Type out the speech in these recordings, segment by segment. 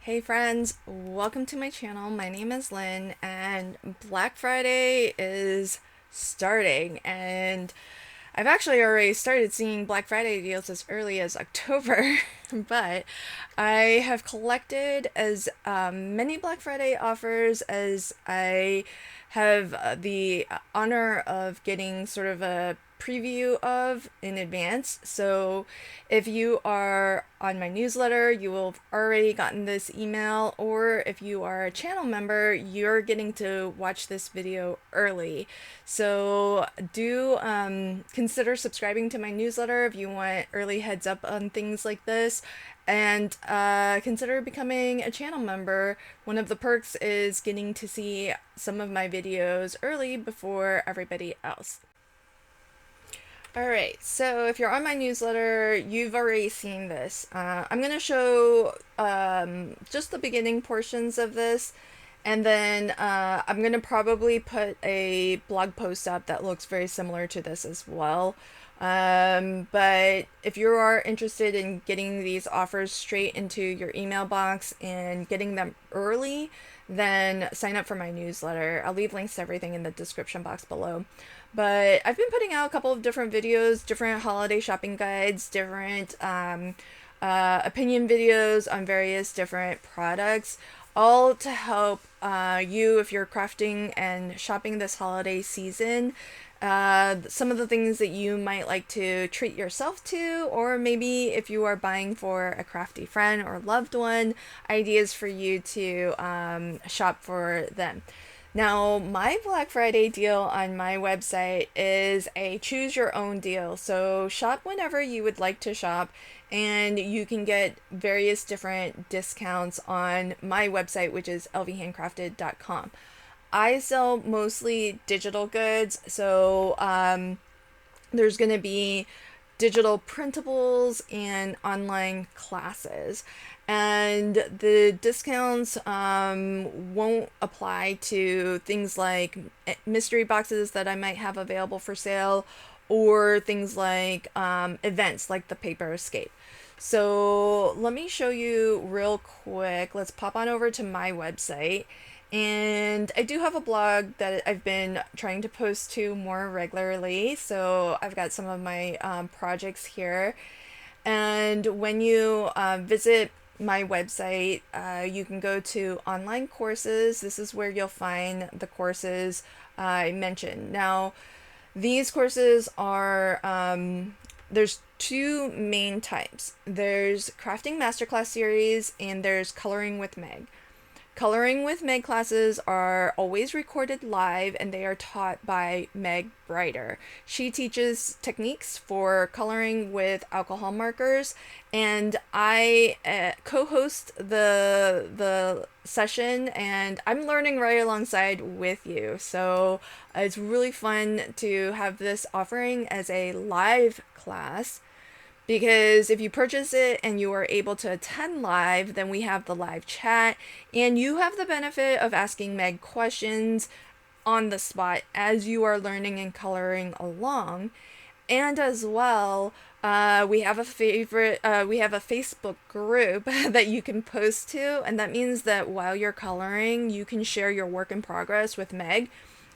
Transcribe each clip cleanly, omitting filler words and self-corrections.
Hey friends, welcome to my channel. My name is Lynn and Black Friday is starting, and I've actually already started seeing Black Friday deals as early as October, but I have collected as many Black Friday offers as I have the honor of getting sort of a preview of in advance. So if you are on my newsletter, you will have already gotten this email, or if you are a channel member, you're getting to watch this video early. So do consider subscribing to my newsletter if you want early heads up on things like this. And consider becoming a channel member. One of the perks is getting to see some of my videos early before everybody else. Alright, so if you're on my newsletter, you've already seen this. I'm going to show just the beginning portions of this, and then I'm going to probably put a blog post up that looks very similar to this as well. But if you are interested in getting these offers straight into your email box and getting them early, then sign up for my newsletter. I'll leave links to everything in the description box below. But I've been putting out a couple of different videos, different holiday shopping guides, different opinion videos on various different products, all to help you if you're crafting and shopping this holiday season. Some of the things that you might like to treat yourself to, or maybe if you are buying for a crafty friend or loved one, ideas for you to shop for them. Now, my Black Friday deal on my website is a choose your own deal. So shop whenever you would like to shop, and you can get various different discounts on my website, which is lvhandcrafted.com. I sell mostly digital goods, so there's going to be digital printables and online classes. And the discounts won't apply to things like mystery boxes that I might have available for sale, or things like events like the Paper Escape. So let me show you real quick. Let's pop on over to my website. And I do have a blog that I've been trying to post to more regularly. So I've got some of my projects here. And when you visit my website, you can go to online courses. This is where you'll find the courses I mentioned. Now, these courses are, there's two main types. There's Crafting Masterclass Series, and there's Coloring with Meg. Coloring with Meg classes are always recorded live, and they are taught by Meg Brighter. She teaches techniques for coloring with alcohol markers, and I co-host the session, and I'm learning right alongside with you. So it's really fun to have this offering as a live class, because if you purchase it and you are able to attend live, then we have the live chat, and you have the benefit of asking Meg questions on the spot as you are learning and coloring along. And as well, we have a Facebook group that you can post to, and that means that while you're coloring, you can share your work in progress with Meg.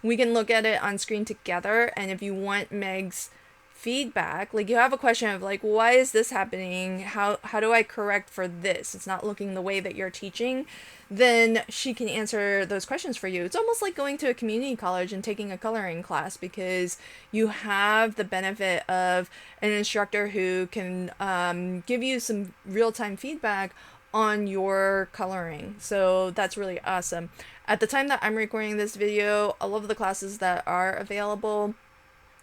We can look at it on screen together, and if you want Meg's feedback, like you have a question of like, why is this happening, how do I correct for this, it's not looking the way that you're teaching, then she can answer those questions for you. It's almost like going to a community college and taking a coloring class, because you have the benefit of an instructor who can give you some real-time feedback on your coloring. So that's really awesome. At the time that I'm recording this video, all of the classes that are available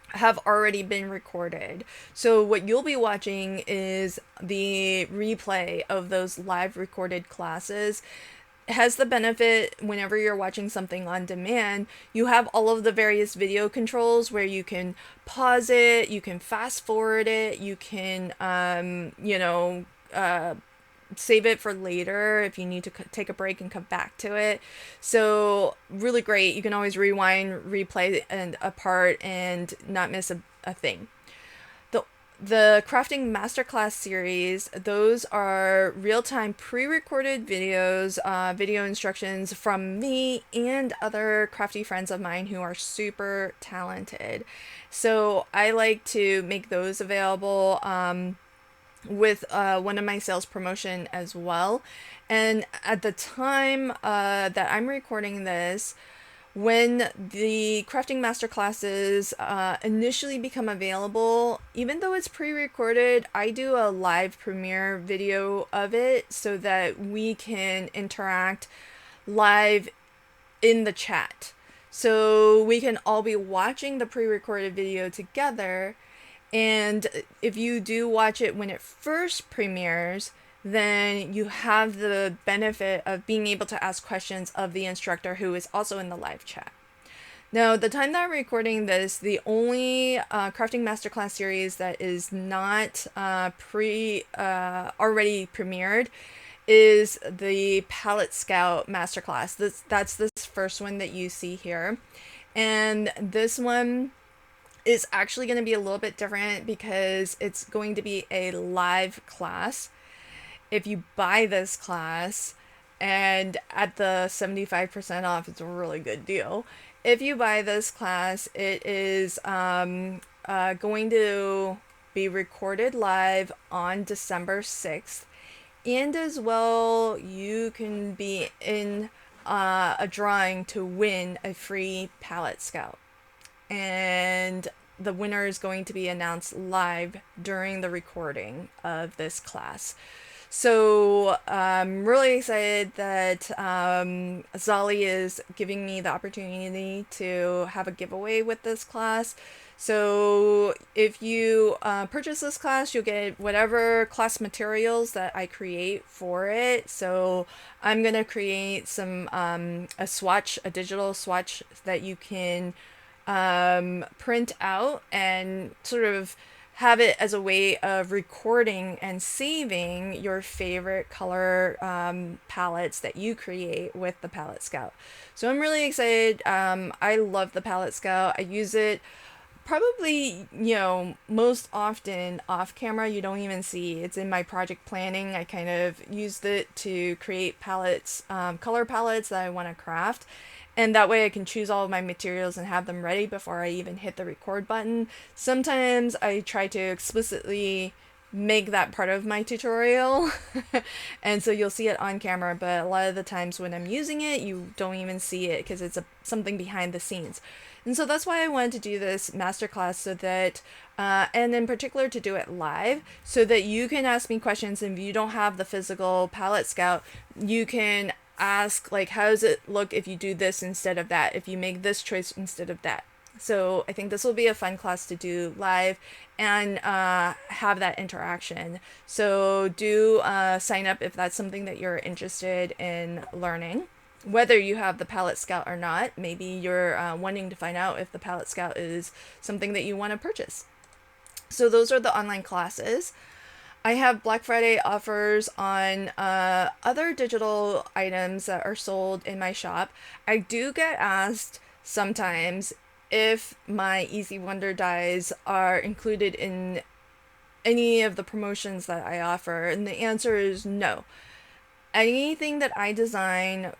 have already been recorded. So what you'll be watching is the replay of those live recorded classes. It has the benefit, whenever you're watching something on demand, you have all of the various video controls where you can pause it, you can fast forward it, you can save it for later if you need to take a break and come back to it. So really great. You can always rewind, replay and apart and not miss a thing. The crafting masterclass series, those are real-time pre-recorded videos, video instructions from me and other crafty friends of mine who are super talented. So I like to make those available with one of my sales promotion as well. And at the time that I'm recording this, when the crafting masterclasses initially become available, even though it's pre-recorded, I do a live premiere video of it so that we can interact live in the chat. So we can all be watching the pre-recorded video together. And if you do watch it when it first premieres, then you have the benefit of being able to ask questions of the instructor who is also in the live chat. Now, the time that I'm recording this, the only crafting masterclass series that is not already premiered is the Palette Scout masterclass. That's this first one that you see here, and this one is actually going to be a little bit different because it's going to be a live class. If you buy this class, and at the 75% off, it's a really good deal. If you buy this class, it is going to be recorded live on December 6th. And as well, you can be in a drawing to win a free Palette Scout. And the winner is going to be announced live during the recording of this class. So I'm really excited that Zolly is giving me the opportunity to have a giveaway with this class. So if you purchase this class, you'll get whatever class materials that I create for it. So I'm going to create some a digital swatch that you can print out and sort of have it as a way of recording and saving your favorite color palettes that you create with the Palette Scout. So I'm really excited. I love the Palette Scout. I use it probably, most often off camera. You don't even see it's in my project planning. I kind of used it to create palettes, color palettes that I want to craft. And that way I can choose all of my materials and have them ready before I even hit the record button. Sometimes I try to explicitly make that part of my tutorial. And so you'll see it on camera, but a lot of the times when I'm using it, you don't even see it because it's something behind the scenes. And so that's why I wanted to do this masterclass so that, and in particular to do it live, so that you can ask me questions. And if you don't have the physical Palette Scout, you can ask, like, how does it look if you do this instead of that, if you make this choice instead of that. So I think this will be a fun class to do live and have that interaction. So do sign up if that's something that you're interested in learning, whether you have the Palette Scout or not. Maybe you're wanting to find out if the Palette Scout is something that you want to purchase. So those are the online classes. I have Black Friday offers on other digital items that are sold in my shop. I do get asked sometimes if my Easy Wonder dies are included in any of the promotions that I offer, and the answer is no. Anything that I design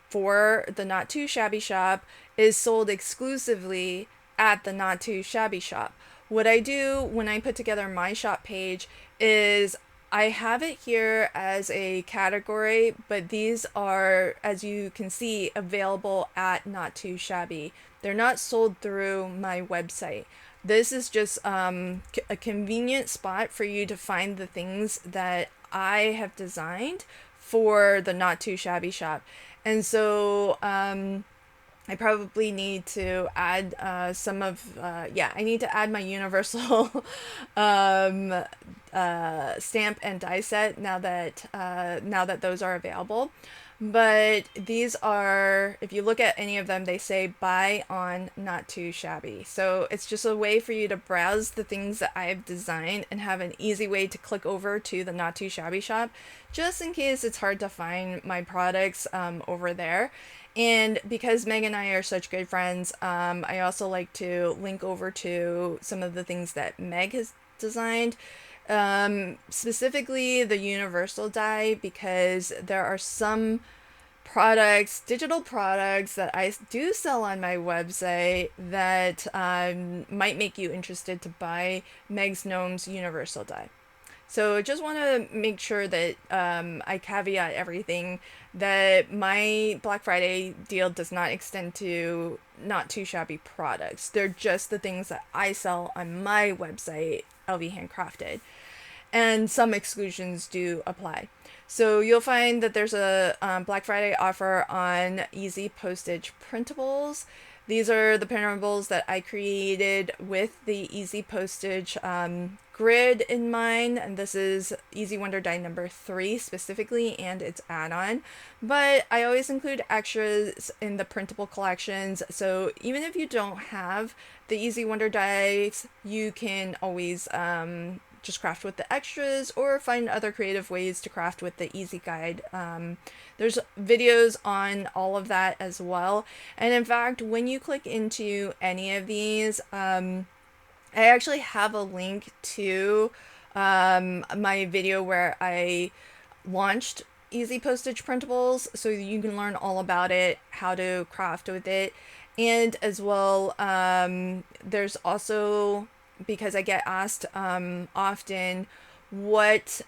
for the Not Too Shabby shop is sold exclusively at the Not Too Shabby shop. What I do when I put together my shop page is I have it here as a category, but these are, as you can see, available at Not Too Shabby. They're not sold through my website. This is just a convenient spot for you to find the things that I have designed for the Not Too Shabby shop. And so I probably need to add I need to add my universal stamp and die set now that those are available. But these are, if you look at any of them, they say buy on Not Too Shabby. So it's just a way for you to browse the things that I've designed and have an easy way to click over to the Not Too Shabby shop, just in case it's hard to find my products over there. And because Meg and I are such good friends, I also like to link over to some of the things that Meg has designed. Specifically the universal die, because there are some products, digital products that I do sell on my website that might make you interested to buy Meg's Gnomes Universal Die. So I just want to make sure that I caveat everything, that my Black Friday deal does not extend to Not Too Shabby products. They're just the things that I sell on my website, LV Handcrafted. And some exclusions do apply. So you'll find that there's a Black Friday offer on easy postage printables. These are the printables that I created with the easy postage grid in mind, and this is Easy Wonder Die number 3 specifically, and its add-on. But I always include extras in the printable collections, so even if you don't have the Easy Wonder dies, you can always just craft with the extras or find other creative ways to craft with the easy guide. There's videos on all of that as well. And in fact, when you click into any of these, I actually have a link to my video where I launched easy postage printables, so you can learn all about it, how to craft with it. And as well, there's also, because I get asked often what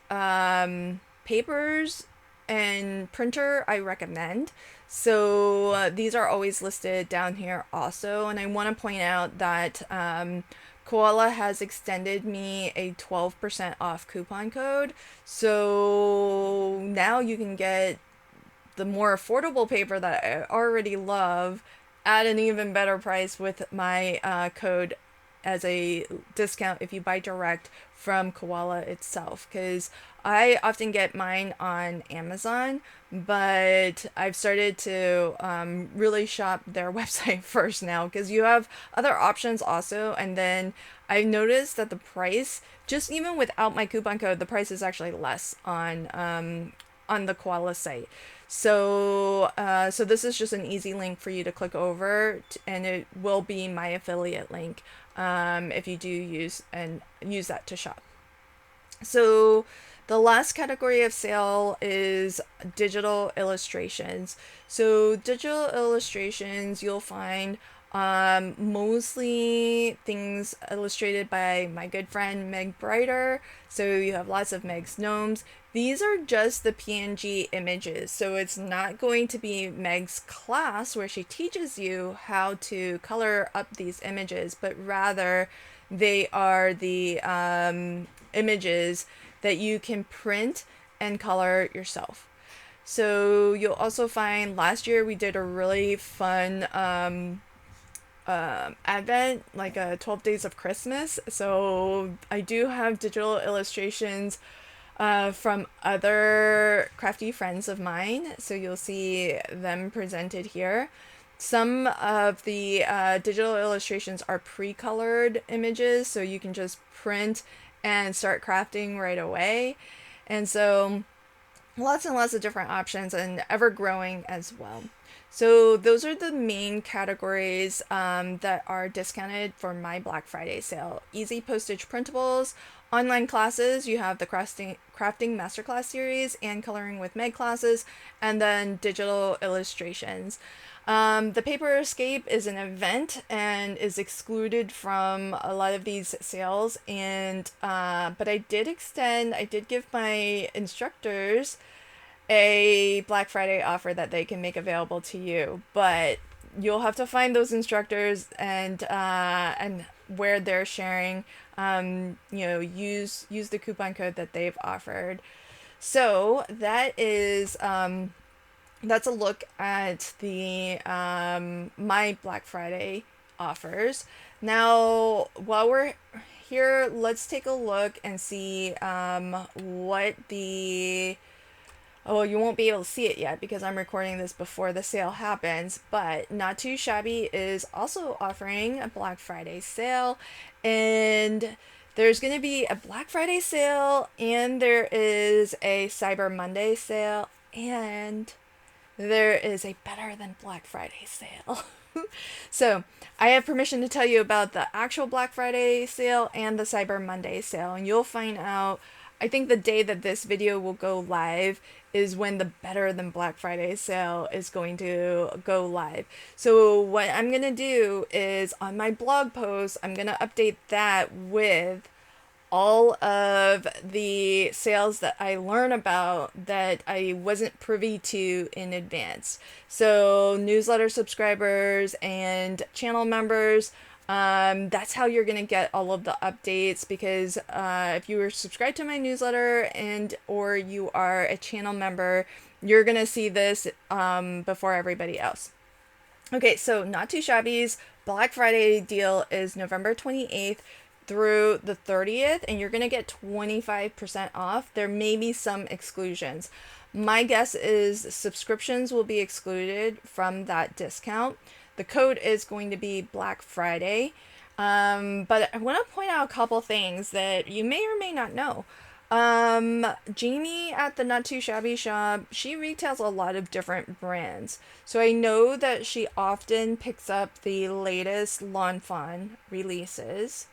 papers and printer I recommend. So these are always listed down here also. And I want to point out that Koala has extended me a 12% off coupon code. So now you can get the more affordable paper that I already love at an even better price with my code as a discount if you buy direct from Koala itself, because I often get mine on Amazon, but I've started to really shop their website first now, because you have other options also. And then I've noticed that the price, just even without my coupon code, the price is actually less on the Koala site. So so this is just an easy link for you to click over, and it will be my affiliate link if you do use that to shop. So the last category of sale is digital illustrations. So digital illustrations, you'll find mostly things illustrated by my good friend Meg Brighter. So you have lots of Meg's Gnomes. These are just the PNG images, so it's not going to be Meg's class where she teaches you how to color up these images, but rather they are the images that you can print and color yourself. So you'll also find, last year we did a really fun Advent, like 12 Days of Christmas. So I do have digital illustrations from other crafty friends of mine. So you'll see them presented here. Some of the digital illustrations are pre-colored images, so you can just print and start crafting right away. And so lots and lots of different options, and ever growing as well. So those are the main categories that are discounted for my Black Friday sale. Easy postage printables, online classes, you have the crafting masterclass series and coloring with Meg classes, and then digital illustrations. The Paper Escape is an event and is excluded from a lot of these sales, and but I did give my instructors a Black Friday offer that they can make available to you, but you'll have to find those instructors and where they're sharing, use the coupon code that they've offered. So that is that's a look at the my Black Friday offers. Now, while we're here, let's take a look and see what the... Oh, you won't be able to see it yet because I'm recording this before the sale happens, but Not Too Shabby is also offering a Black Friday sale, and there's going to be a Black Friday sale, and there is a Cyber Monday sale, and there is a Better Than Black Friday sale. So I have permission to tell you about the actual Black Friday sale and the Cyber Monday sale, and you'll find out. I think the day that this video will go live is when the Better Than Black Friday sale is going to go live. So what I'm going to do is on my blog post, I'm going to update that with all of the sales that I learn about that I wasn't privy to in advance. So newsletter subscribers and channel members, that's how you're going to get all of the updates, because if you were subscribed to my newsletter and or you are a channel member, you're going to see this before everybody else. Okay, so Not Too Shabby's Black Friday deal is November 28th through the 30th, and you're going to get 25% off. There may be some exclusions. My guess is subscriptions will be excluded from that discount. The code is going to be Black Friday. But I want to point out a couple things that you may or may not know. Jamie at the Not Too Shabby shop, she retails a lot of different brands. So I know that she often picks up the latest Lawn Fawn releases.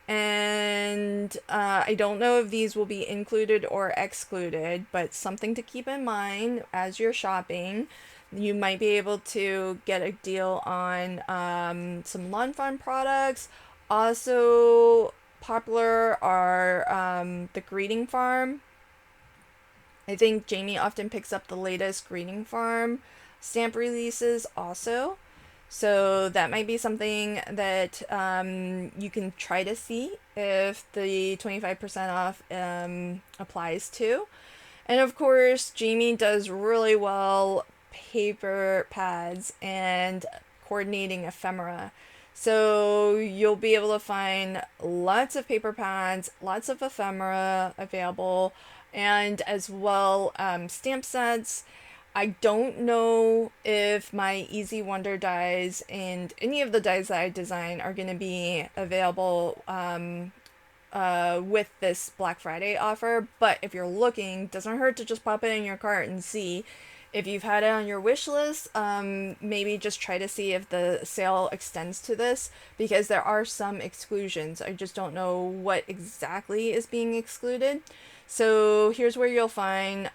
And I don't know if these will be included or excluded, but something to keep in mind as you're shopping. You might be able to get a deal on some Lawn Fawn products. Also popular are the Greeting Farm. I think Jamie often picks up the latest Greeting Farm stamp releases also. So that might be something that you can try to see if the 25% off applies to. And of course, Jamie does really well paper pads and coordinating ephemera. So you'll be able to find lots of paper pads, lots of ephemera available, and as well stamp sets. I don't know if my Easy Wonder dies and any of the dies that I design are going to be available with this Black Friday offer, but if you're looking, doesn't hurt to just pop it in your cart and see. If you've had it on your wish list, maybe just try to see if the sale extends to this, because there are some exclusions. I just don't know what exactly is being excluded. So here's where you'll find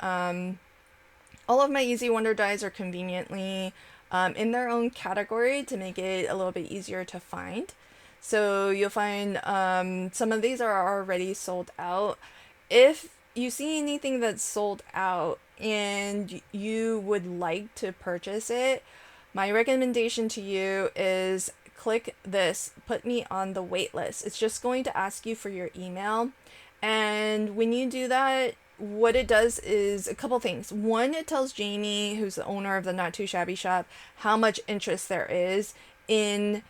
all of my Easy Wonder dies are conveniently in their own category to make it a little bit easier to find. So you'll find some of these are already sold out. If you see anything that's sold out and you would like to purchase it, my recommendation to you is click this, put me on the wait list. It's just going to ask you for your email. And when you do that, what it does is a couple things. One, it tells Jamie, who's the owner of the Not Too Shabby shop, how much interest there is in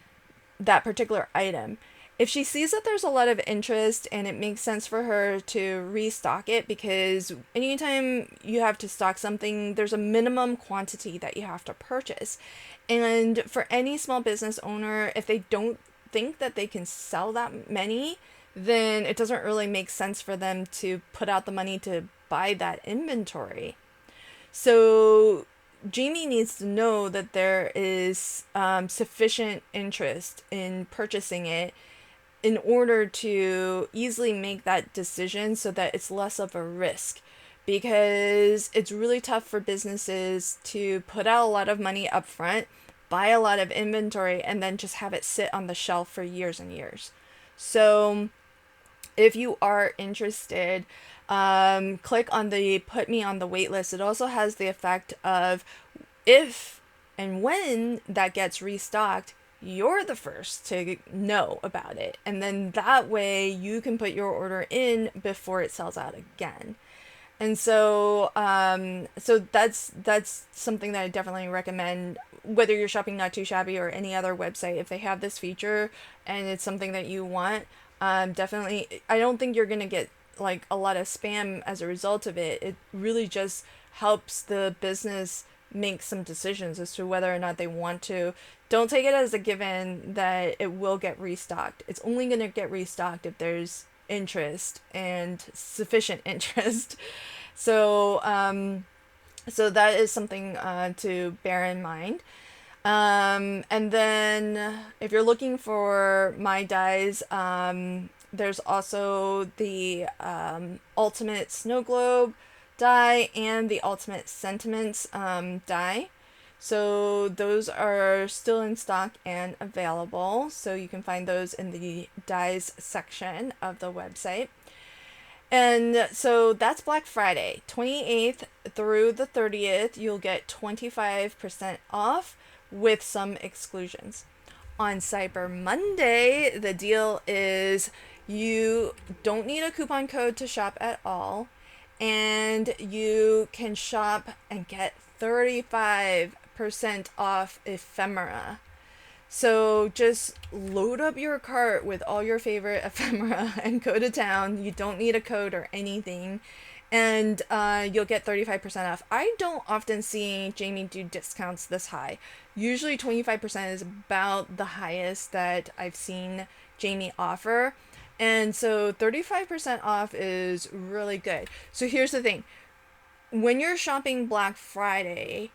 that particular item. If she sees that there's a lot of interest and it makes sense for her to restock it, because anytime you have to stock something, there's a minimum quantity that you have to purchase. And for any small business owner, if they don't think that they can sell that many, then it doesn't really make sense for them to put out the money to buy that inventory. So Jamie needs to know that there is sufficient interest in purchasing it in order to easily make that decision so that it's less of a risk. Because it's really tough for businesses to put out a lot of money up front, buy a lot of inventory, and then just have it sit on the shelf for years and years. So if you are interested, click on the put me on the wait list. It also has the effect of if and when that gets restocked, you're the first to know about it. And then that way you can put your order in before it sells out again. And so that's something that I definitely recommend, whether you're shopping Not Too Shabby or any other website. If they have this feature and it's something that you want, definitely, I don't think you're going to get like a lot of spam as a result of it. It really just helps the business make some decisions as to whether or not they want to. Don't take it as a given that it will get restocked. It's only going to get restocked if there's interest and sufficient interest. So, so that is something to bear in mind. And then if you're looking for my dies, there's also the Ultimate Snow Globe die and the Ultimate Sentiments die. So those are still in stock and available. So you can find those in the dies section of the website. And so that's Black Friday, 28th through the 30th. You'll get 25% off with some exclusions. On Cyber Monday, the deal is you don't need a coupon code to shop at all, and you can shop and get 35% off ephemera. So just load up your cart with all your favorite ephemera and go to town. You don't need a code or anything. And you'll get 35% off. I don't often see Jamie do discounts this high. Usually 25% is about the highest that I've seen Jamie offer. And so 35% off is really good. So here's the thing. When you're shopping Black Friday,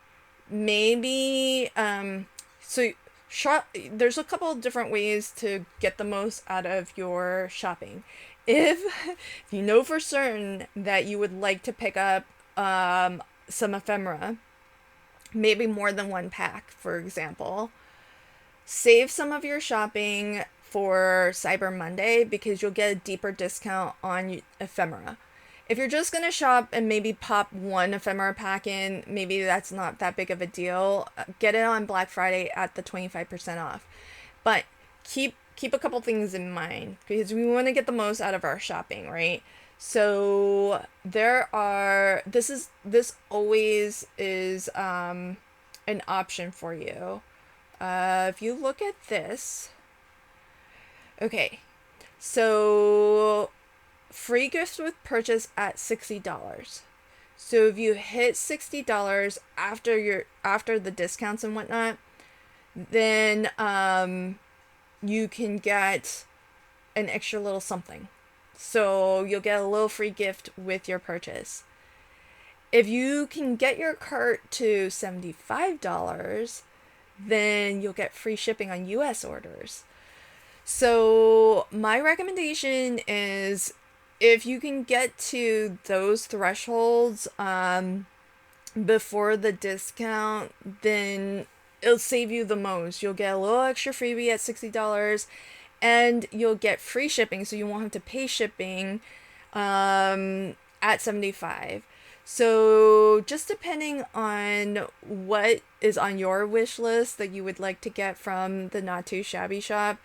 maybe there's a couple of different ways to get the most out of your shopping. If you know for certain that you would like to pick up some ephemera, maybe more than one pack, for example, save some of your shopping for Cyber Monday because you'll get a deeper discount on ephemera. If you're just going to shop and maybe pop one ephemera pack in, maybe that's not that big of a deal. Get it on Black Friday at the 25% off. But keep a couple things in mind because we want to get the most out of our shopping, right? So this always is an option for you. If you look at this, okay, so free gift with purchase at $60. So if you hit $60 after the discounts and whatnot, then you can get an extra little something. So you'll get a little free gift with your purchase. If you can get your cart to $75, then you'll get free shipping on US orders. So my recommendation is if you can get to those thresholds before the discount, then it'll save you the most. You'll get a little extra freebie at $60 and you'll get free shipping, so you won't have to pay shipping at $75. So just depending on what is on your wish list that you would like to get from the Not Too Shabby shop,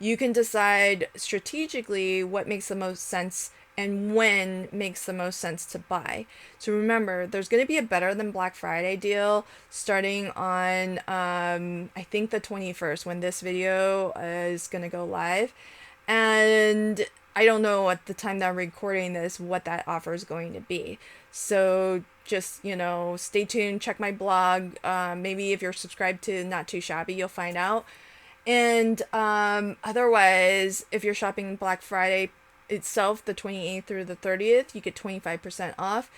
you can decide strategically what makes the most sense and when makes the most sense to buy. So remember, there's going to be a better than Black Friday deal starting on, I think the 21st when this video is going to go live. And I don't know at the time that I'm recording this what that offer is going to be. So just, stay tuned, check my blog. Maybe if you're subscribed to Not Too Shabby, you'll find out. And otherwise, if you're shopping Black Friday itself, the 28th through the 30th, you get 25% off.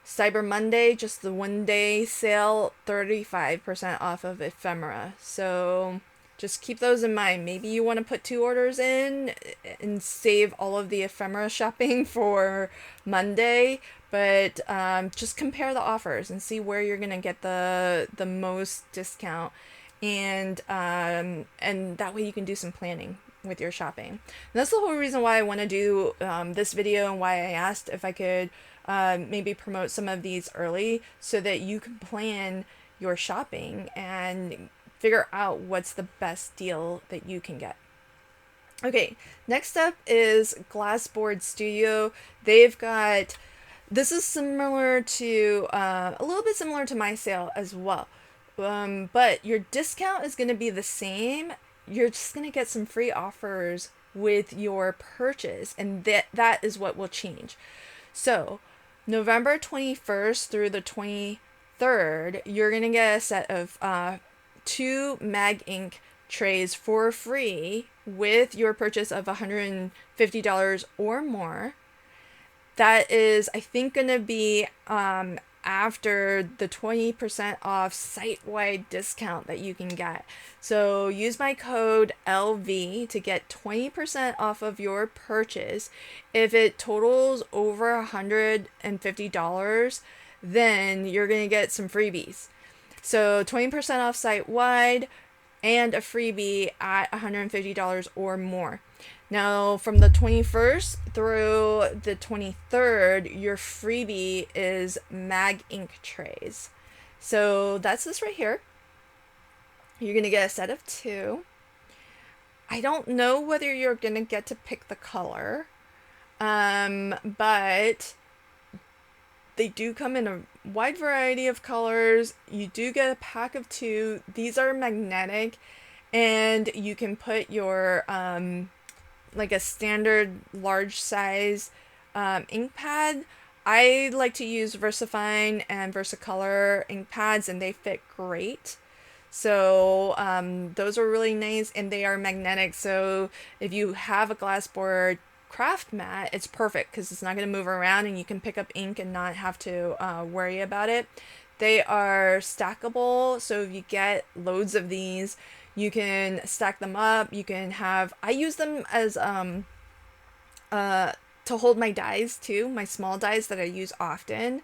Cyber Monday, just the one day sale, 35% off of ephemera. So just keep those in mind. Maybe you want to put 2 orders in and save all of the ephemera shopping for Monday, but just compare the offers and see where you're going to get the most discount. And that way you can do some planning with your shopping. And that's the whole reason why I want to do this video and why I asked if I could maybe promote some of these early so that you can plan your shopping and figure out what's the best deal that you can get. Okay, next up is Glassboard Studio. They've got, this is similar to, a little bit similar to my sale as well. But your discount is going to be the same. You're just going to get some free offers with your purchase, and that is what will change. So November 21st through the 23rd, you're going to get a set of 2 mag ink trays for free with your purchase of $150 or more. That is, I think, going to be after the 20% off site-wide discount that you can get. So use my code LV to get 20% off of your purchase. If it totals over $150, then you're going to get some freebies. So 20% off site-wide and a freebie at $150 or more. Now, from the 21st through the 23rd, your freebie is mag ink trays. So that's this right here. You're going to get a set of 2. I don't know whether you're going to get to pick the color, but they do come in a wide variety of colors. You do get a pack of 2. These are magnetic, and you can put your like a standard large size ink pad. I like to use VersaFine and VersaColor ink pads, and they fit great. So those are really nice, and they are magnetic. So if you have a Glassboard craft mat, it's perfect because it's not going to move around, and you can pick up ink and not have to worry about it. They are stackable, so if you get loads of these, you can stack them up. You can have, I use them as to hold my dies too, my small dies that I use often.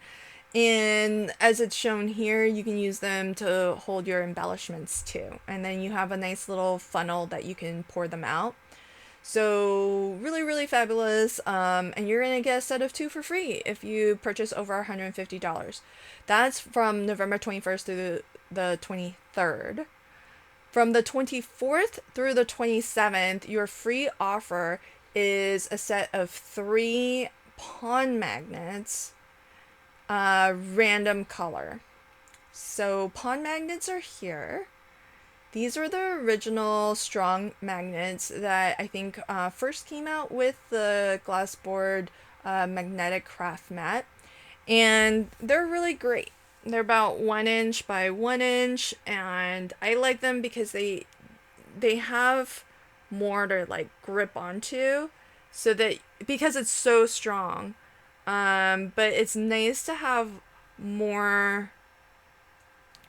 And as it's shown here, you can use them to hold your embellishments too. And then you have a nice little funnel that you can pour them out. So really, really fabulous. And you're going to get a set of 2 for free if you purchase over $150. That's from November 21st through the 23rd. From the 24th through the 27th, your free offer is a set of 3 pond magnets, random color. So pond magnets are here. These are the original strong magnets that I think first came out with the Glassboard magnetic craft mat, and they're really great. They're about 1 inch by 1 inch, and I like them because they have more to like grip onto, so that because it's so strong. But it's nice to have more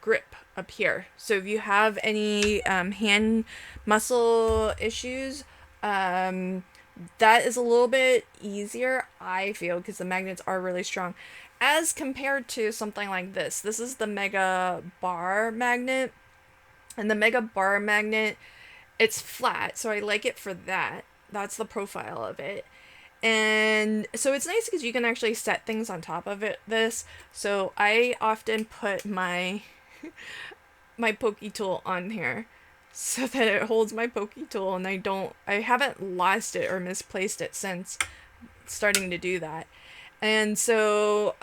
grip up here. So if you have any hand muscle issues, that is a little bit easier, I feel, because the magnets are really strong. As compared to something like this. This is the Mega Bar magnet. And the Mega Bar magnet, it's flat, so I like it for that. That's the profile of it. And so it's nice because you can actually set things on top of it. So I often put my my pokey tool on here so that it holds my pokey tool, and I haven't lost it or misplaced it since starting to do that. And so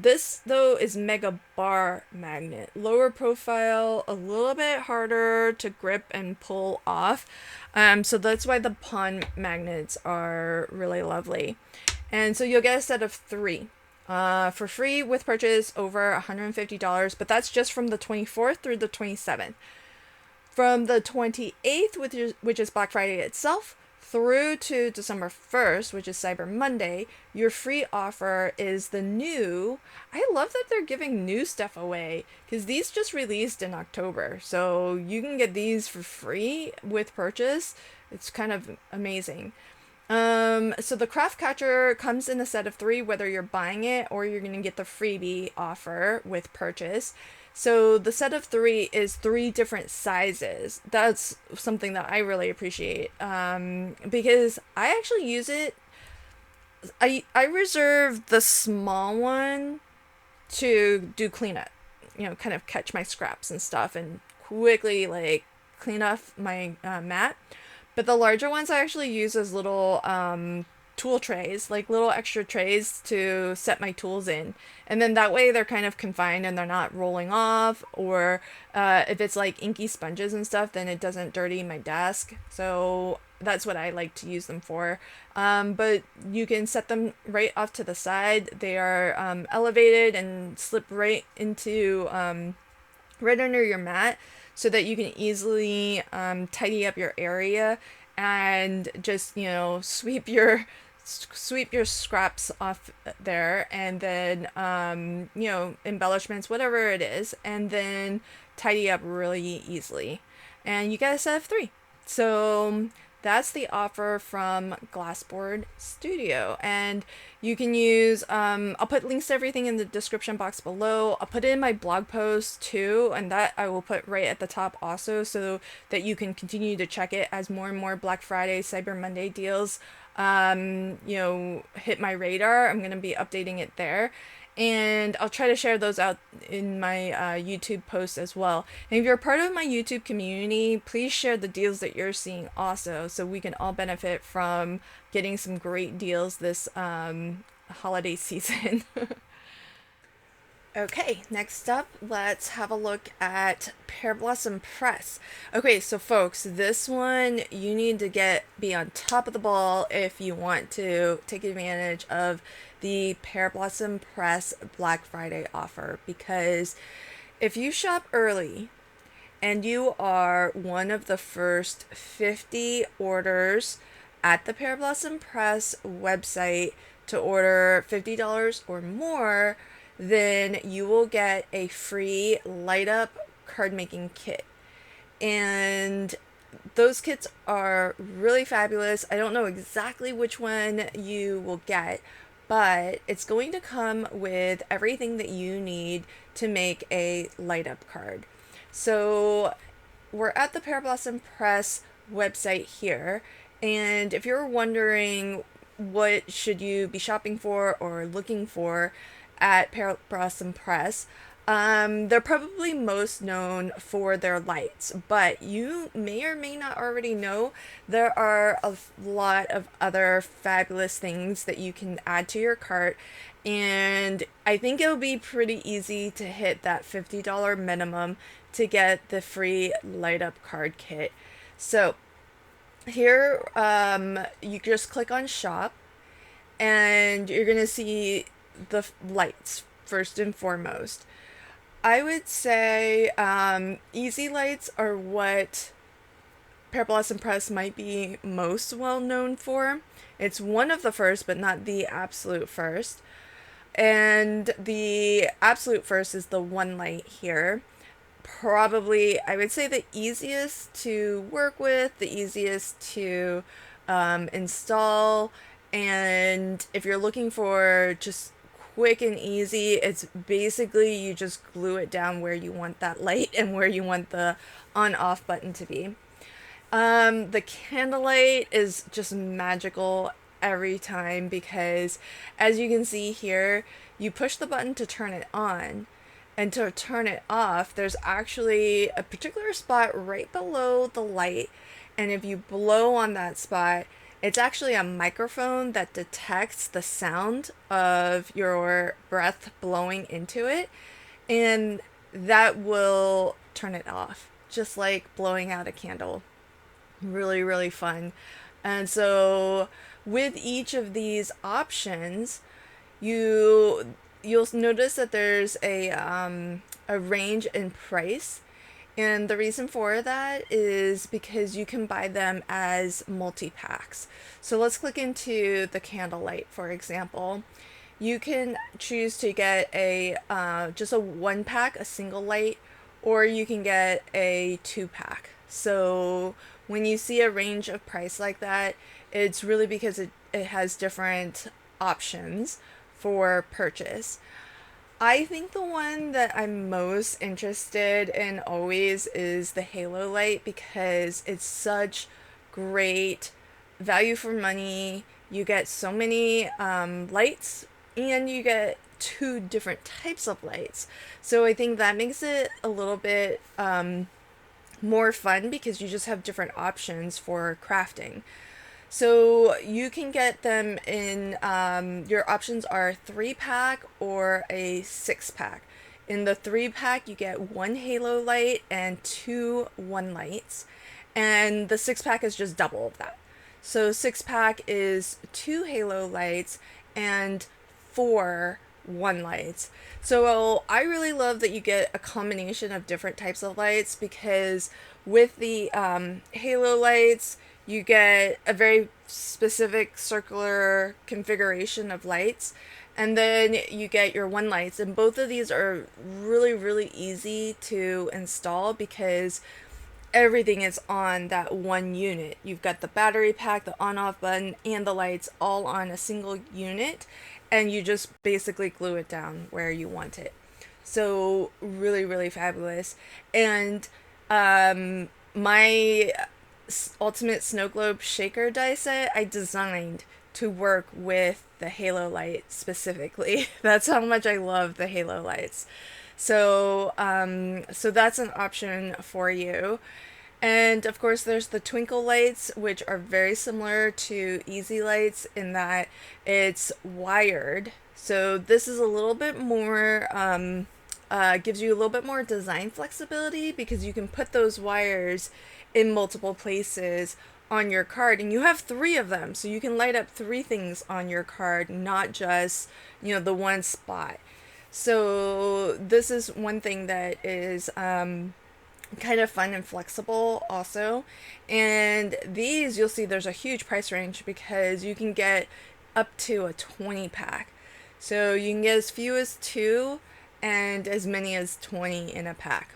this though is Mega Bar magnet, lower profile, a little bit harder to grip and pull off. So that's why the pond magnets are really lovely. And so you'll get a set of 3 for free with purchase over $150, but that's just from the 24th through the 27th. From the 28th, which is Black Friday itself, through to December 1st, which is Cyber Monday, your free offer is the new. I love that they're giving new stuff away, because these just released in October. So you can get these for free with purchase. It's kind of amazing. So the Craft Catcher comes in a set of 3, whether you're buying it or you're going to get the freebie offer with purchase. So the set of 3 is 3 different sizes. That's something that I really appreciate, because I actually use it. I reserve the small one to do cleanup, kind of catch my scraps and stuff and quickly like clean off my mat. But the larger ones I actually use as little tool trays, like little extra trays to set my tools in. And then that way they're kind of confined and they're not rolling off, or if it's like inky sponges and stuff, then it doesn't dirty my desk. So that's what I like to use them for. But you can set them right off to the side. They are elevated and slip right into right under your mat, so that you can easily tidy up your area and just sweep your sweep your scraps off there, and then embellishments, whatever it is, and then tidy up really easily. And you get a set of 3. So that's the offer from Glassboard Studio. And you can use, I'll put links to everything in the description box below. I'll put it in my blog post too, and that I will put right at the top also, so that you can continue to check it as more and more Black Friday, Cyber Monday deals hit my radar. I'm going to be updating it there. And I'll try to share those out in my YouTube posts as well. And if you're part of my YouTube community, please share the deals that you're seeing also, so we can all benefit from getting some great deals this holiday season. Okay, next up, let's have a look at Pear Blossom Press. Okay, so folks, this one you need to be on top of the ball if you want to take advantage of the Pear Blossom Press Black Friday offer, because if you shop early and you are one of the first 50 orders at the Pear Blossom Press website to order $50 or more, then you will get a free light up card making kit. And those kits are really fabulous. I don't know exactly which one you will get, but it's going to come with everything that you need to make a light up card. So we're at the Pear Blossom Press website here, and if you're wondering what should you be shopping for or looking for at Pear Blossom Press, they're probably most known for their lights, but you may or may not already know there are a lot of other fabulous things that you can add to your cart, and I think it'll be pretty easy to hit that $50 minimum to get the free light up card kit. So here, you just click on shop, and you're gonna see the lights first and foremost. I would say easy lights are what Pear Blossom Press might be most well known for. It's one of the first, but not the absolute first. And the absolute first is the one light here. Probably, I would say, the easiest to work with, the easiest to install. And if you're looking for just quick and easy, it's basically you just glue it down where you want that light and where you want the on-off button to be. The candlelight is just magical every time, because as you can see here, you push the button to turn it on, and to turn it off, there's actually a particular spot right below the light, and if you blow on that spot, it's actually a microphone that detects the sound of your breath blowing into it, and that will turn it off, just like blowing out a candle. Really, really fun. And so with each of these options, you'll notice that there's a range in price. And the reason for that is because you can buy them as multi-packs. So let's click into the candlelight, for example. You can choose to get just a 1-pack, a single light, or you can get a 2-pack. So when you see a range of price like that, it's really because it has different options for purchase. I think the one that I'm most interested in always is the halo light, because it's such great value for money. You get so many lights, and you get 2 different types of lights. So I think that makes it a little bit more fun, because you just have different options for crafting. So you can get them in, your options are 3-pack or a 6-pack. In the 3-pack, you get 1 halo light and 2 1 lights. And the 6-pack is just double of that. So 6-pack is 2 halo lights and 4 1 lights. So I really love that you get a combination of different types of lights, because with the halo lights, you get a very specific circular configuration of lights, and then you get your one lights. And both of these are really, really easy to install because everything is on that one unit. You've got the battery pack, the on off button, and the lights all on a single unit, and you just basically glue it down where you want it. So, really, really fabulous. And my Ultimate Snow Globe Shaker die set I designed to work with the halo light specifically. That's how much I love the halo lights. So that's an option for you. And of course, there's the twinkle lights, which are very similar to easy lights in that it's wired. So this is a little bit more, gives you a little bit more design flexibility because you can put those wires in multiple places on your card, and you have three of them, so you can light up three things on your card, not just, the one spot. So this is one thing that is kind of fun and flexible also. And these, you'll see there's a huge price range because you can get up to a 20 pack. So you can get as few as 2 and as many as 20 in a pack.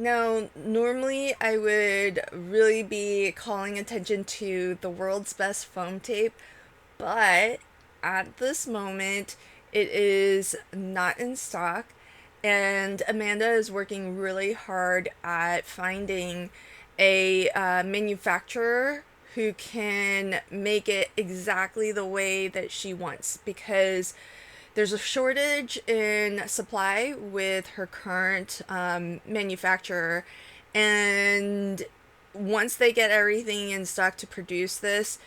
Now, normally I would really be calling attention to the world's best foam tape, but at this moment it is not in stock, and Amanda is working really hard at finding a manufacturer who can make it exactly the way that she wants, because there's a shortage in supply with her current manufacturer, and once they get everything in stock to produce this,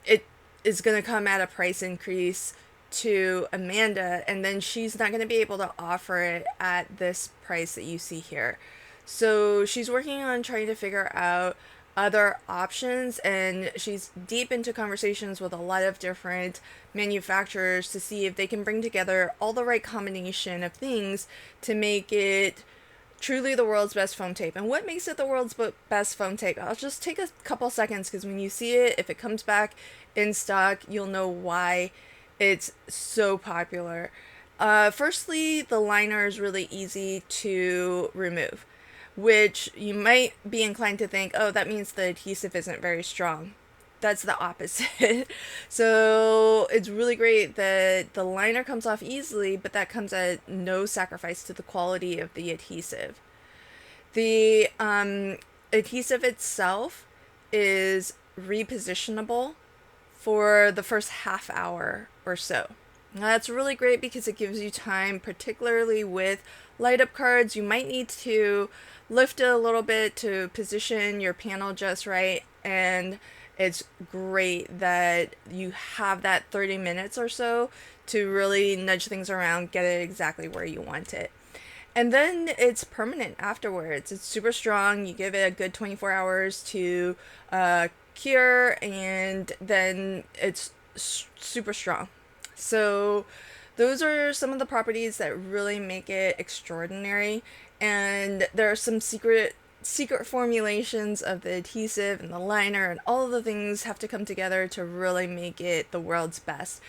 it is going to come at a price increase to Amanda, and then she's not going to be able to offer it at this price that you see here. So she's working on trying to figure out other options, and she's deep into conversations with a lot of different manufacturers to see if they can bring together all the right combination of things to make it truly the world's best foam tape. And what makes it the world's best foam tape? I'll just take a couple seconds, because when you see it, if it comes back in stock, you'll know why it's so popular. Firstly, the liner is really easy to remove, which you might be inclined to think, oh, that means the adhesive isn't very strong. That's the opposite. So it's really great that the liner comes off easily, but that comes at no sacrifice to the quality of the adhesive. The adhesive itself is repositionable for the first half hour or so. Now, that's really great because it gives you time, particularly with light up cards. You might need to lift it a little bit to position your panel just right, and it's great that you have that 30 minutes or so to really nudge things around, get it exactly where you want it. And then it's permanent afterwards. It's super strong. You give it a good 24 hours to cure, and then it's super strong. So those are some of the properties that really make it extraordinary. And there are some secret formulations of the adhesive and the liner, and all of the things have to come together to really make it the world's best.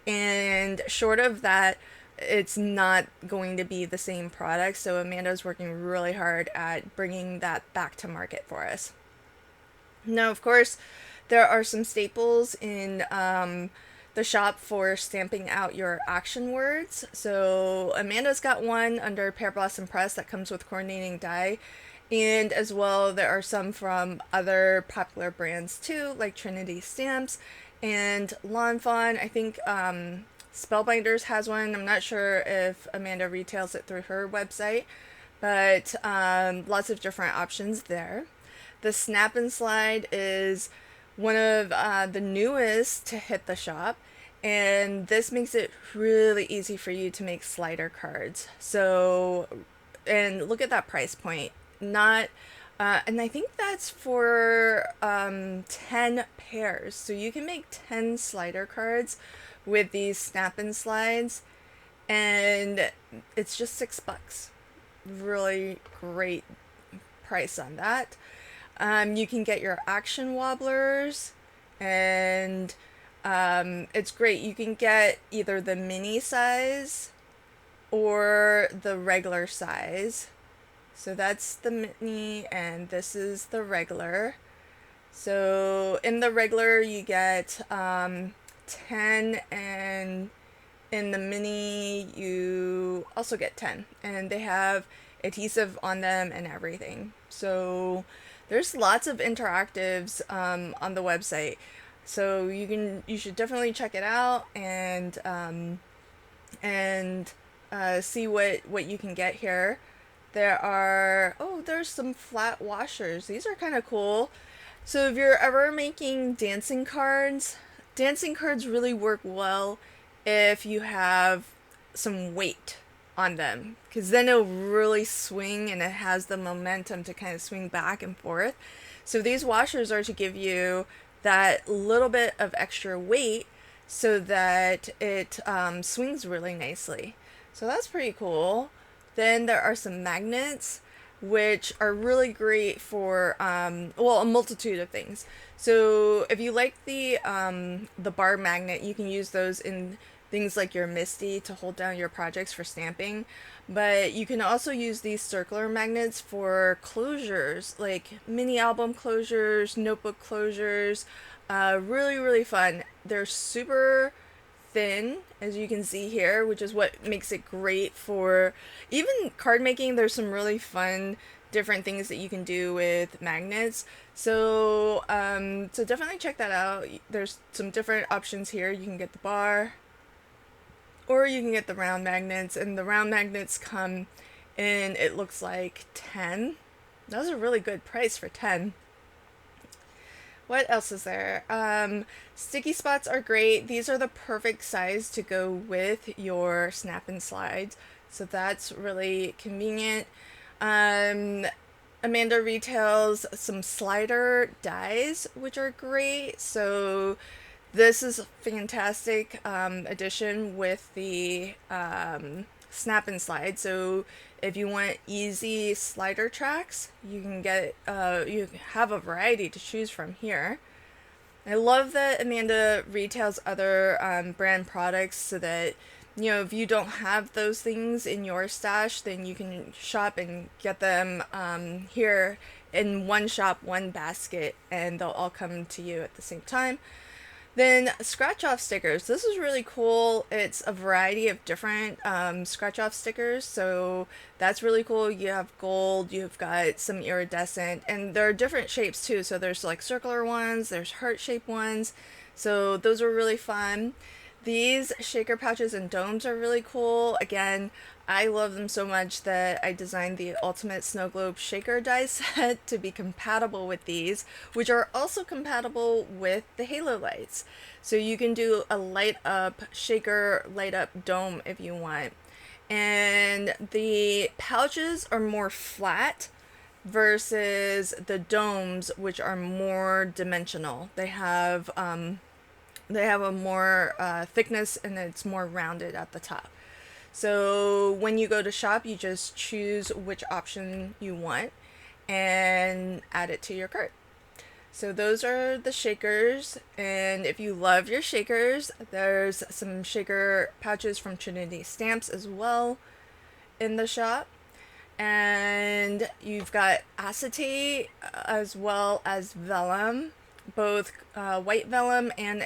And short of that, it's not going to be the same product. So Amanda's working really hard at bringing that back to market for us. Now, of course, there are some staples in the shop for stamping out your action words. So Amanda's got one under Pear Blossom Press that comes with coordinating die. And as well, there are some from other popular brands too, like Trinity Stamps and Lawn Fawn. I think Spellbinders has one. I'm not sure if Amanda retails it through her website, but lots of different options there. The Snap and Slide is one of the newest to hit the shop, and this makes it really easy for you to make slider cards. So, and look at that price point. Not, and I think that's for 10 pairs. So you can make 10 slider cards with these Snap and Slides, and it's just $6. Really great price on that. You can get your action wobblers, and it's great. You can get either the mini size or the regular size. So that's the mini, and this is the regular. So in the regular, you get 10, and in the mini, you also get 10. And they have adhesive on them and everything. So there's lots of interactives on the website. So you should definitely check it out, and see what you can get here. There's some flat washers. These are kind of cool. So if you're ever making dancing cards really work well if you have some weight on them, because then it'll really swing and it has the momentum to kind of swing back and forth. So these washers are to give you that little bit of extra weight so that it swings really nicely. So that's pretty cool. Then there are some magnets, which are really great for a multitude of things. So if you like the bar magnet, you can use those in things like your MISTI to hold down your projects for stamping. But you can also use these circular magnets for closures, like mini album closures, notebook closures. Really, really fun. They're super thin, as you can see here, which is what makes it great for even card making. There's some really fun different things that you can do with magnets. So so definitely check that out. There's some different options here. You can get the bar, or you can get the round magnets, and the round magnets come in, it looks like 10. That was a really good price for 10. What else is there? Sticky spots are great. These are the perfect size to go with your snap and slides. So that's really convenient. Amanda retails some slider dies, which are great. So this is a fantastic addition with the snap and slide. So if you want easy slider tracks, you can get you have a variety to choose from here. I love that Amanda retails other brand products, so that if you don't have those things in your stash, then you can shop and get them here in one shop, one basket, and they'll all come to you at the same time. Then scratch off stickers. This is really cool. It's a variety of different scratch off stickers. So that's really cool. You have gold, you've got some iridescent, and there are different shapes too. So there's like circular ones, there's heart shaped ones. So those are really fun. These shaker pouches and domes are really cool. Again, I love them so much that I designed the Ultimate Snow Globe Shaker die set to be compatible with these, which are also compatible with the halo lights. So you can do a light up shaker, light up dome if you want. And the pouches are more flat versus the domes, which are more dimensional. They have a more thickness, and it's more rounded at the top. So when you go to shop, you just choose which option you want and add it to your cart. So those are the shakers, and if you love your shakers, there's some shaker pouches from Trinity Stamps as well in the shop. And you've got acetate as well as vellum, both white vellum and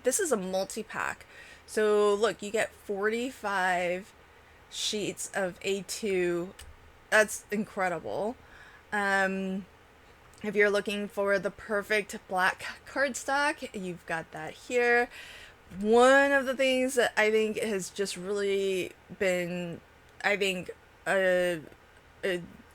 this is a multi-pack. So look, you get 45 sheets of A2. That's incredible. If you're looking for the perfect black cardstock, you've got that here. One of the things that I think has just really been, a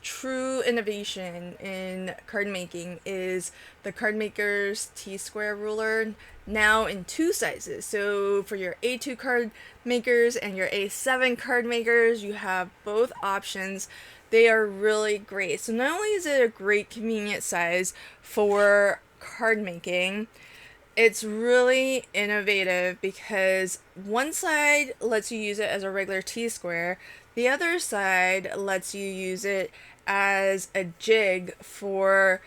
true innovation in card making is the Card Maker's T-square ruler, now in 2 sizes. So for your A2 card makers and your A7 card makers, you have both options. They are really great. So not only is it a great convenient size for card making, it's really innovative because one side lets you use it as a regular T-square, the other side lets you use it as a jig for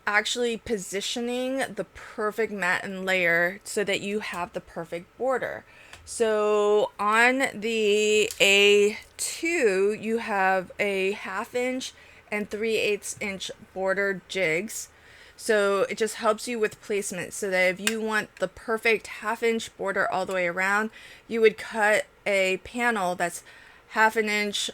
actually positioning the perfect mat and layer so that you have the perfect border. So on the A2, you have a 1/2 inch and 3/8 inch border jigs. So it just helps you with placement so that if you want the perfect 1/2 inch border all the way around, you would cut a panel that's 1/2 an inch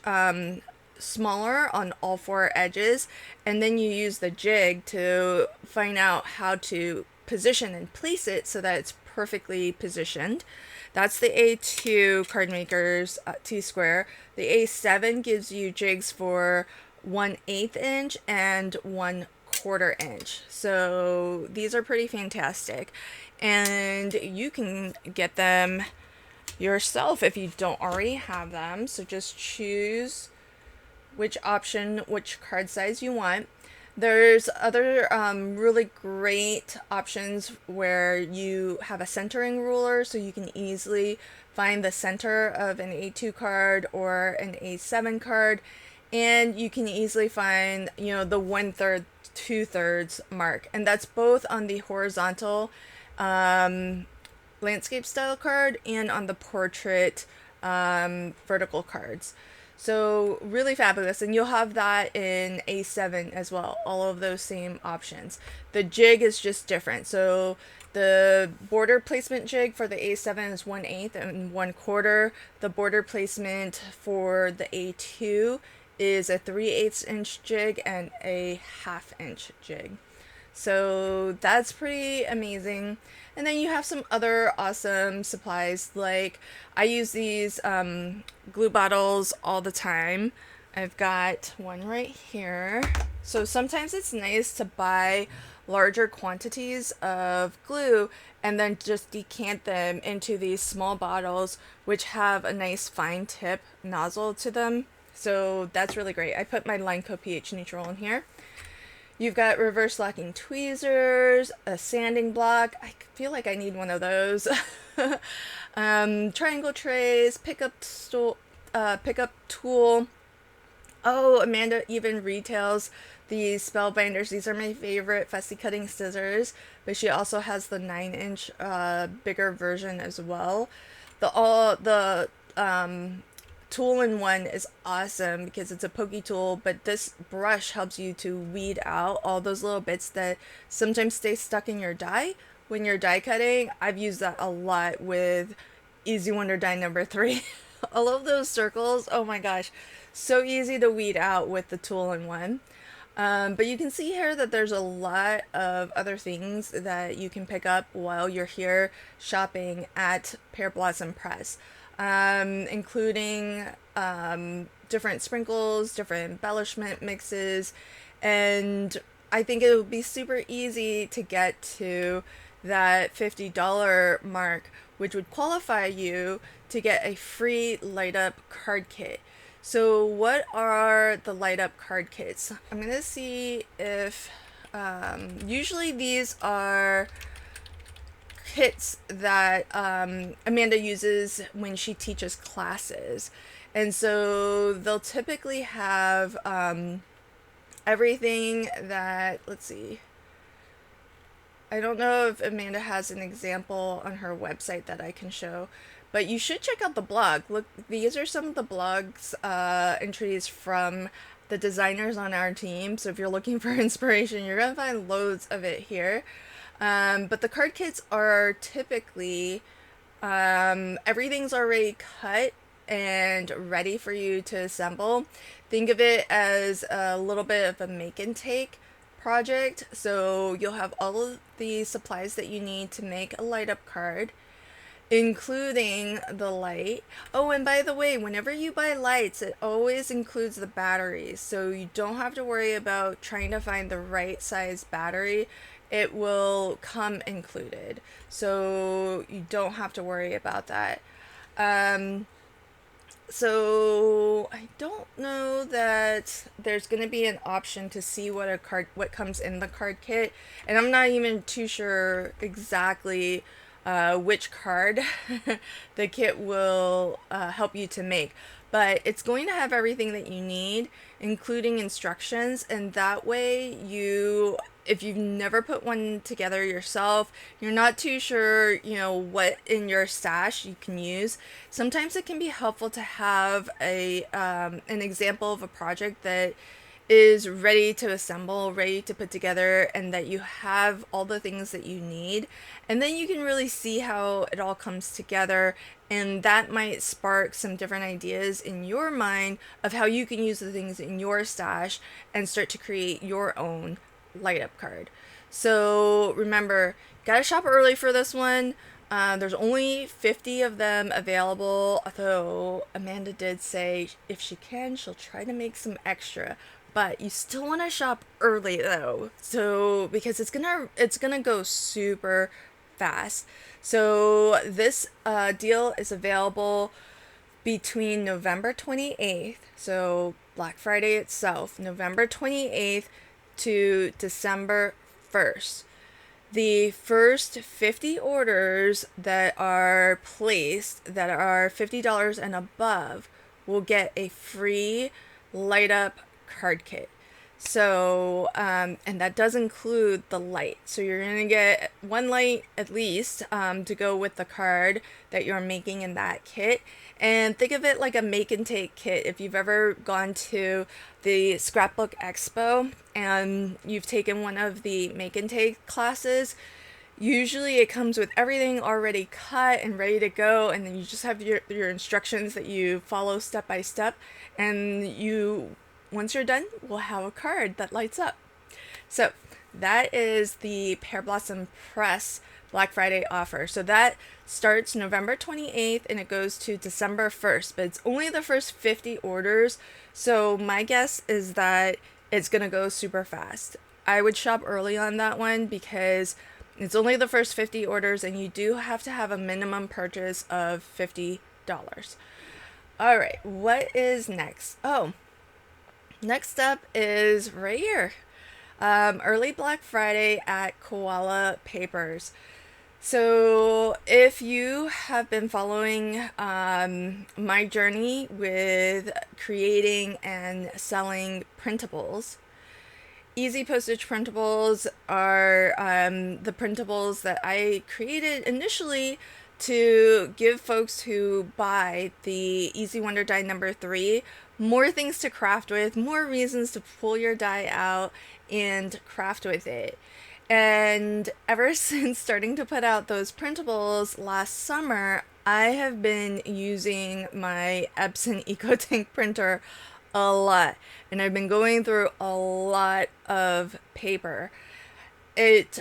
smaller on all 4 edges, and then you use the jig to find out how to position and place it so that it's perfectly positioned. That's the A2 card makers T-square. The A7 gives you jigs for 1/8 inch and 1/4 inch. So these are pretty fantastic, and you can get them yourself if you don't already have them. So just choose which option, which card size you want. There's other really great options where you have a centering ruler, so you can easily find the center of an A2 card or an A7 card, and you can easily find, you know, the 1/3, 2/3 mark, and that's both on the horizontal landscape style card and on the portrait vertical cards. So really fabulous, and you'll have that in A7 as well, all of those same options. The jig is just different. So the border placement jig for the A7 is 1/8 and 1/4. The border placement for the A2 is a 3/8 inch jig and a 1/2 inch jig. So that's pretty amazing. And then you have some other awesome supplies, like I use these glue bottles all the time. I've got one right here. So sometimes it's nice to buy larger quantities of glue and then just decant them into these small bottles, which have a nice fine tip nozzle to them. So that's really great. I put my Lineco pH neutral in here. You've got reverse locking tweezers, a sanding block. I feel like I need one of those. Triangle trays, pickup tool. Oh, Amanda even retails these spellbinders. These are my favorite, fussy cutting scissors, but she also has the 9-inch bigger version as well. The tool-in-one is awesome because it's a pokey tool, but this brush helps you to weed out all those little bits that sometimes stay stuck in your die when you're die cutting. I've used that a lot with Easy Wonder die number 3. All of those circles, oh my gosh, so easy to weed out with the tool-in-one. But you can see here that there's a lot of other things that you can pick up while you're here shopping at Pear Blossom Press. Including different sprinkles, different embellishment mixes, and I think it would be super easy to get to that $50 mark, which would qualify you to get a free light up card kit. So what are the light up card kits? I'm gonna see if usually these are kits that Amanda uses when she teaches classes, and so they'll typically have everything that, let's see, I don't know if Amanda has an example on her website that I can show, but you should check out the blog. Look, these are some of the blog's entries from the designers on our team, so if you're looking for inspiration, you're gonna find loads of it here. But the card kits are typically, everything's already cut and ready for you to assemble. Think of it as a little bit of a make and take project. So you'll have all of the supplies that you need to make a light up card, including the light. Oh, and by the way, whenever you buy lights, it always includes the batteries. So you don't have to worry about trying to find the right size battery. It will come included, so you don't have to worry about that. So I don't know that there's going to be an option to see what comes in the card kit, and I'm not even too sure exactly which card the kit will help you to make. But it's going to have everything that you need, including instructions, and that way you if you've never put one together yourself, you're not too sure, what in your stash you can use. Sometimes it can be helpful to have an example of a project that is ready to assemble, ready to put together, and that you have all the things that you need. And then you can really see how it all comes together, and that might spark some different ideas in your mind of how you can use the things in your stash and start to create your own light up card. So remember, gotta shop early for this one. There's only 50 of them available, though Amanda did say if she can, she'll try to make some extra. But you still want to shop early though, so because it's gonna go super fast. So this deal is available between November 28th, so Black Friday itself, November 28th to December 1st. The first 50 orders that are placed that are $50 and above will get a free light up card kit. So, and that does include the light. So you're going to get one light at least to go with the card that you're making in that kit. And think of it like a make and take kit. If you've ever gone to the Scrapbook Expo and you've taken one of the make and take classes, usually it comes with everything already cut and ready to go, and then you just have your instructions that you follow step by step, and once you're done, we'll have a card that lights up. So that is the Pear Blossom Press Black Friday offer. So that starts November 28th and it goes to December 1st, but it's only the first 50 orders. So my guess is that it's going to go super fast. I would shop early on that one because it's only the first 50 orders and you do have to have a minimum purchase of $50. All right, what is next? Oh, next up is right here. Early Black Friday at Koala Papers. So if you have been following my journey with creating and selling printables, easy postage printables are the printables that I created initially to give folks who buy the Easy Wonder Die number 3 more things to craft with, more reasons to pull your die out and craft with it. And ever since starting to put out those printables last summer, I have been using my Epson EcoTank printer a lot. And I've been going through a lot of paper. It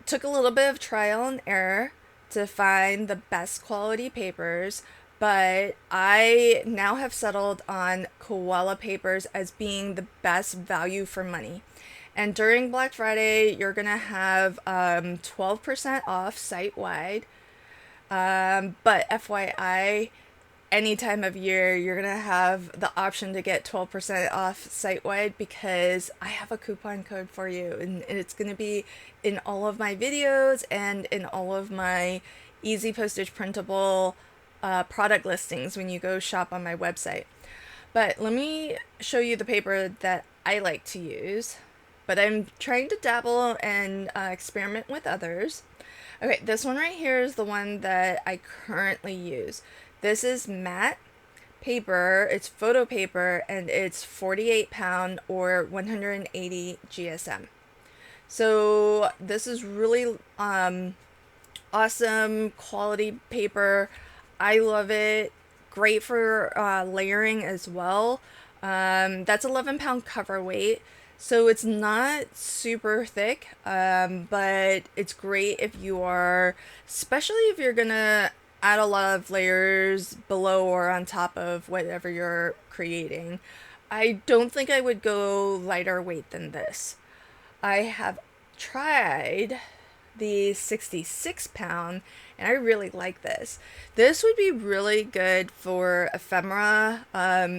took a little bit of trial and error to find the best quality papers, but I now have settled on Koala Papers as being the best value for money. And during Black Friday, you're going to have 12% off site-wide. But FYI, any time of year, you're going to have the option to get 12% off site-wide because I have a coupon code for you. And it's going to be in all of my videos and in all of my easy postage printable product listings when you go shop on my website. But let me show you the paper that I like to use. But I'm trying to dabble and experiment with others. Okay, this one right here is the one that I currently use. This is matte paper, it's photo paper, and it's 48 pound or 180 GSM. So this is really awesome quality paper. I love it. Great for layering as well. That's 11-pound cover weight. So it's not super thick, but it's great if you are, especially if you're gonna add a lot of layers below or on top of whatever you're creating. I don't think I would go lighter weight than this. I have tried the 66 pound and I really like this. This would be really good for ephemera.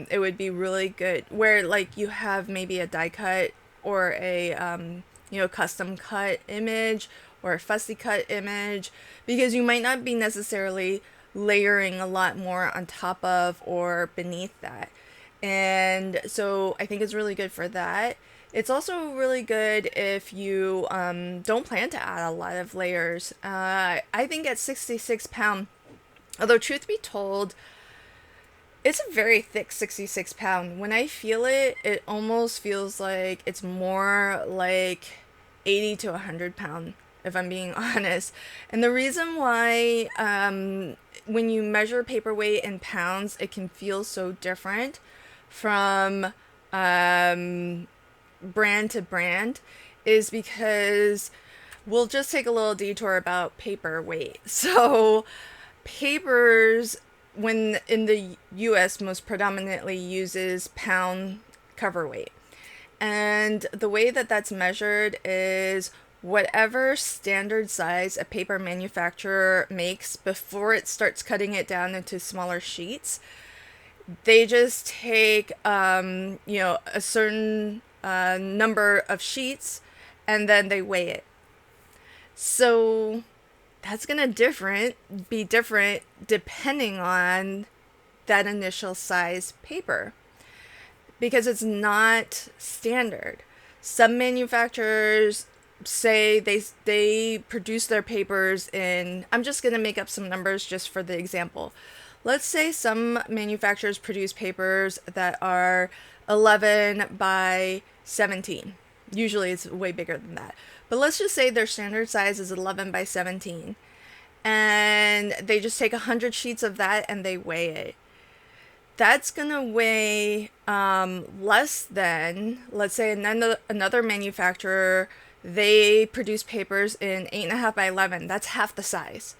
It would be really good where like you have maybe a die cut or a custom cut image or a fussy cut image, because you might not be necessarily layering a lot more on top of or beneath that. And so I think it's really good for that. It's also really good if you don't plan to add a lot of layers. I think at 66 pound, although truth be told, it's a very thick 66 pound. When I feel it, it almost feels like it's more like 80 to 100 pound, if I'm being honest. And the reason why, when you measure paperweight in pounds, it can feel so different from brand to brand is because we'll just take a little detour about paper weight. So, papers, when in the US, most predominantly uses pound cover weight. And the way that that's measured is whatever standard size a paper manufacturer makes before it starts cutting it down into smaller sheets. They just take, a certain number of sheets and then they weigh it. So that's going to be different depending on that initial size paper because it's not standard. Some manufacturers say they produce their papers in, I'm just going to make up some numbers just for the example. Let's say some manufacturers produce papers that are 11 by 17. Usually it's way bigger than that. But let's just say their standard size is 11 by 17. And they just take 100 sheets of that and they weigh it. That's going to weigh less than, let's say, another manufacturer, they produce papers in 8.5 by 11. That's half the size.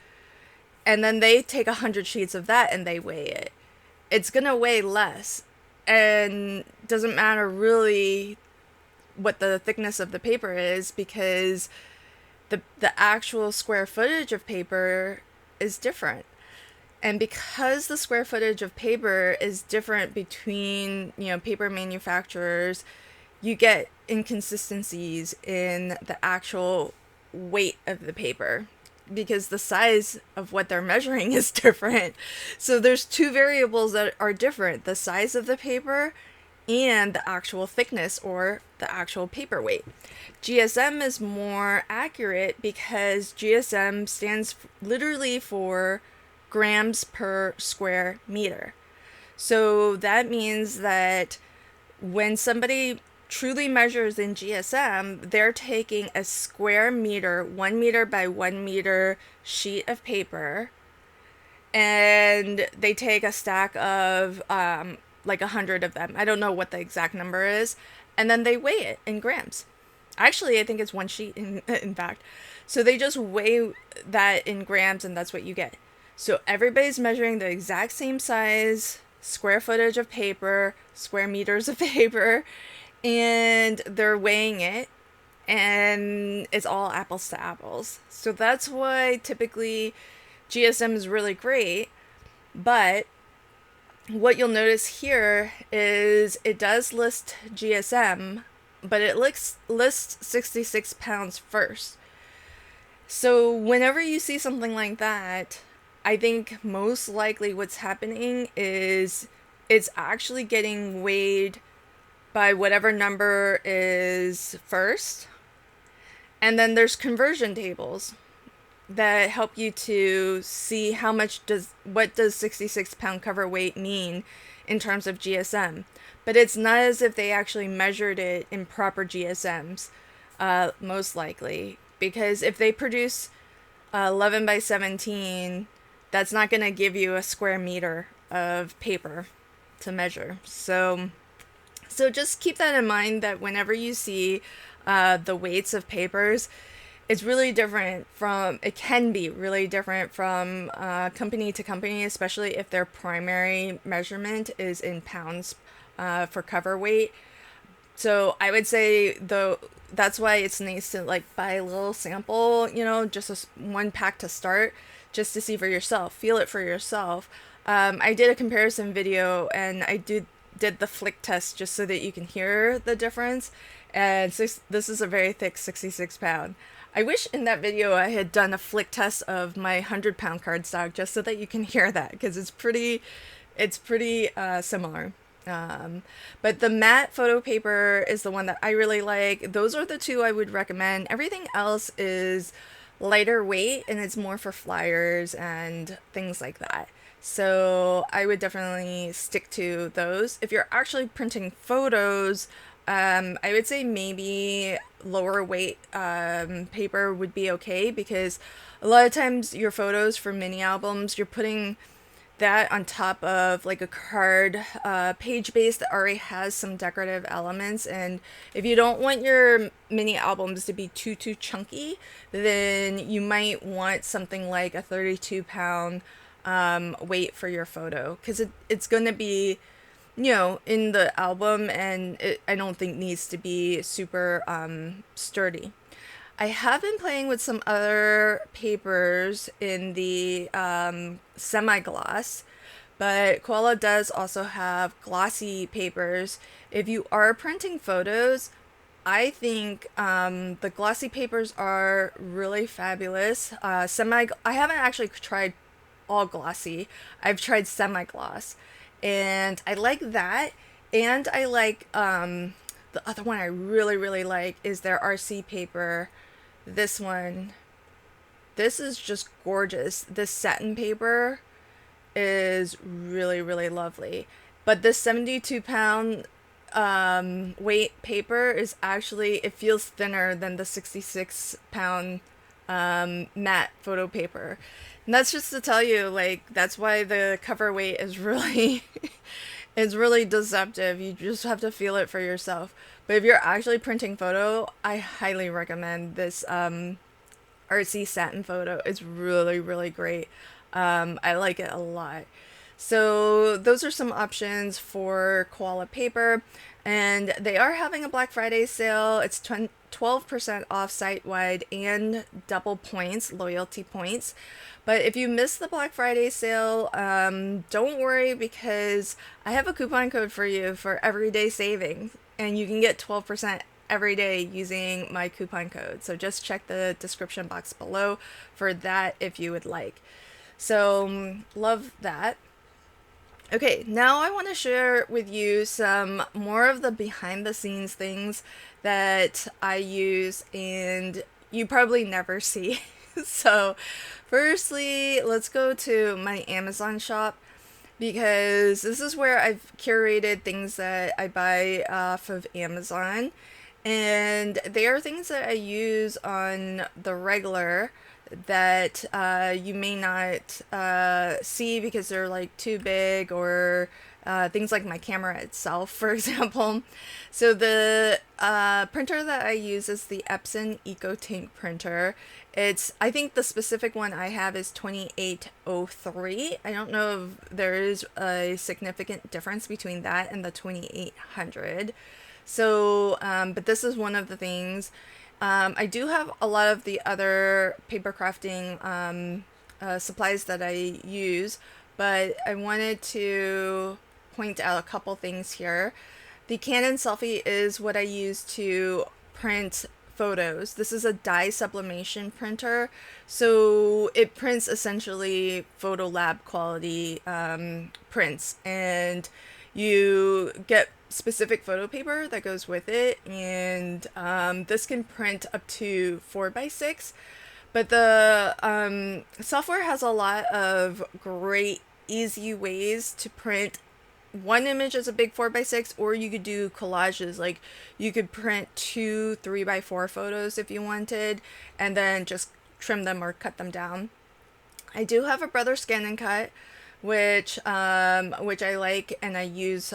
And then they take 100 sheets of that and they weigh it. It's going to weigh less. And doesn't matter really what the thickness of the paper is because the actual square footage of paper is different. And because the square footage of paper is different between, paper manufacturers, you get inconsistencies in the actual weight of the paper because the size of what they're measuring is different. So there's two variables that are different, the size of the paper and the actual thickness or the actual paper weight. GSM is more accurate because GSM stands literally for grams per square meter. So that means that when somebody truly measures in GSM, they're taking a square meter, 1 meter by 1 meter sheet of paper, and they take a stack of like 100 of them. I don't know what the exact number is, and then they weigh it in grams. Actually, I think it's one sheet in fact. So they just weigh that in grams, and that's what you get. So everybody's measuring the exact same size, square footage of paper, square meters of paper, and they're weighing it, and it's all apples to apples. So that's why typically GSM is really great, but what you'll notice here is it does list GSM, but it lists 66 pounds first. So whenever you see something like that, I think most likely what's happening is it's actually getting weighed by whatever number is first. And then there's conversion tables that help you to see what does 66 pound cover weight mean in terms of GSM. But it's not as if they actually measured it in proper GSMs, most likely. Because if they produce 11 by 17, that's not going to give you a square meter of paper to measure. So just keep that in mind that whenever you see the weights of papers, it can be really different from company to company, especially if their primary measurement is in pounds for cover weight. So I would say that's why it's nice to buy a little sample, just one pack to start, just to see for yourself, feel it for yourself. I did a comparison video and I did the flick test just so that you can hear the difference. And this is a very thick 66 pound. I wish in that video I had done a flick test of my 100-pound cardstock just so that you can hear that, because it's pretty similar. But the matte photo paper is the one that I really like. Those are the two I would recommend. Everything else is lighter weight and it's more for flyers and things like that. So I would definitely stick to those. If you're actually printing photos, I would say maybe lower weight paper would be okay, because a lot of times your photos for mini albums, you're putting that on top of like a card page base that already has some decorative elements. And if you don't want your mini albums to be too chunky, then you might want something like a 32-pound weight for your photo, because it's going to be, you know, in the album, and I don't think needs to be super sturdy. I have been playing with some other papers in the semi-gloss, but Koala does also have glossy papers. If you are printing photos, I think the glossy papers are really fabulous. I haven't actually tried all glossy. I've tried semi-gloss, and I like that. And I like the other one I really like is their RC paper. This one, this is just gorgeous. This satin paper is really lovely. But this 72-pound weight paper is actually, it feels thinner than the 66-pound matte photo paper. And that's just to tell you, like, that's why the cover weight is really is really deceptive. You just have to feel it for yourself. But if you're actually printing photo, I highly recommend this artsy satin photo. It's really great. I like it a lot. So those are some options for Koala paper, and they are having a Black Friday sale. It's 12% off site-wide and double points, loyalty points. But if you missed the Black Friday sale, don't worry, because I have a coupon code for you for everyday savings, and you can get 12% every day using my coupon code. So just check the description box below for that if you would like. So love that. Okay, now I want to share with you some more of the behind the scenes things that I use and you probably never see. So firstly, let's go to my Amazon shop, because this is where I've curated things that I buy off of Amazon, and they are things that I use on the regular that you may not see because they're like too big, or things like my camera itself, for example. So the printer that I use is the Epson EcoTink printer. I think the specific one I have is 2803. I don't know if there is a significant difference between that and the 2800. So, but this is one of the things. I do have a lot of the other paper crafting supplies that I use, but I wanted to point out a couple things here. The Canon Selfie is what I use to print photos. This is a dye sublimation printer, so it prints essentially photo lab quality prints, and you get specific photo paper that goes with it, and this can print up to 4x6. But the software has a lot of great easy ways to print one image as a big 4x6, or you could do collages. Like you could print 2 3x4 photos if you wanted, and then just trim them or cut them down. I do have a Brother Scan and Cut, which I like, and I use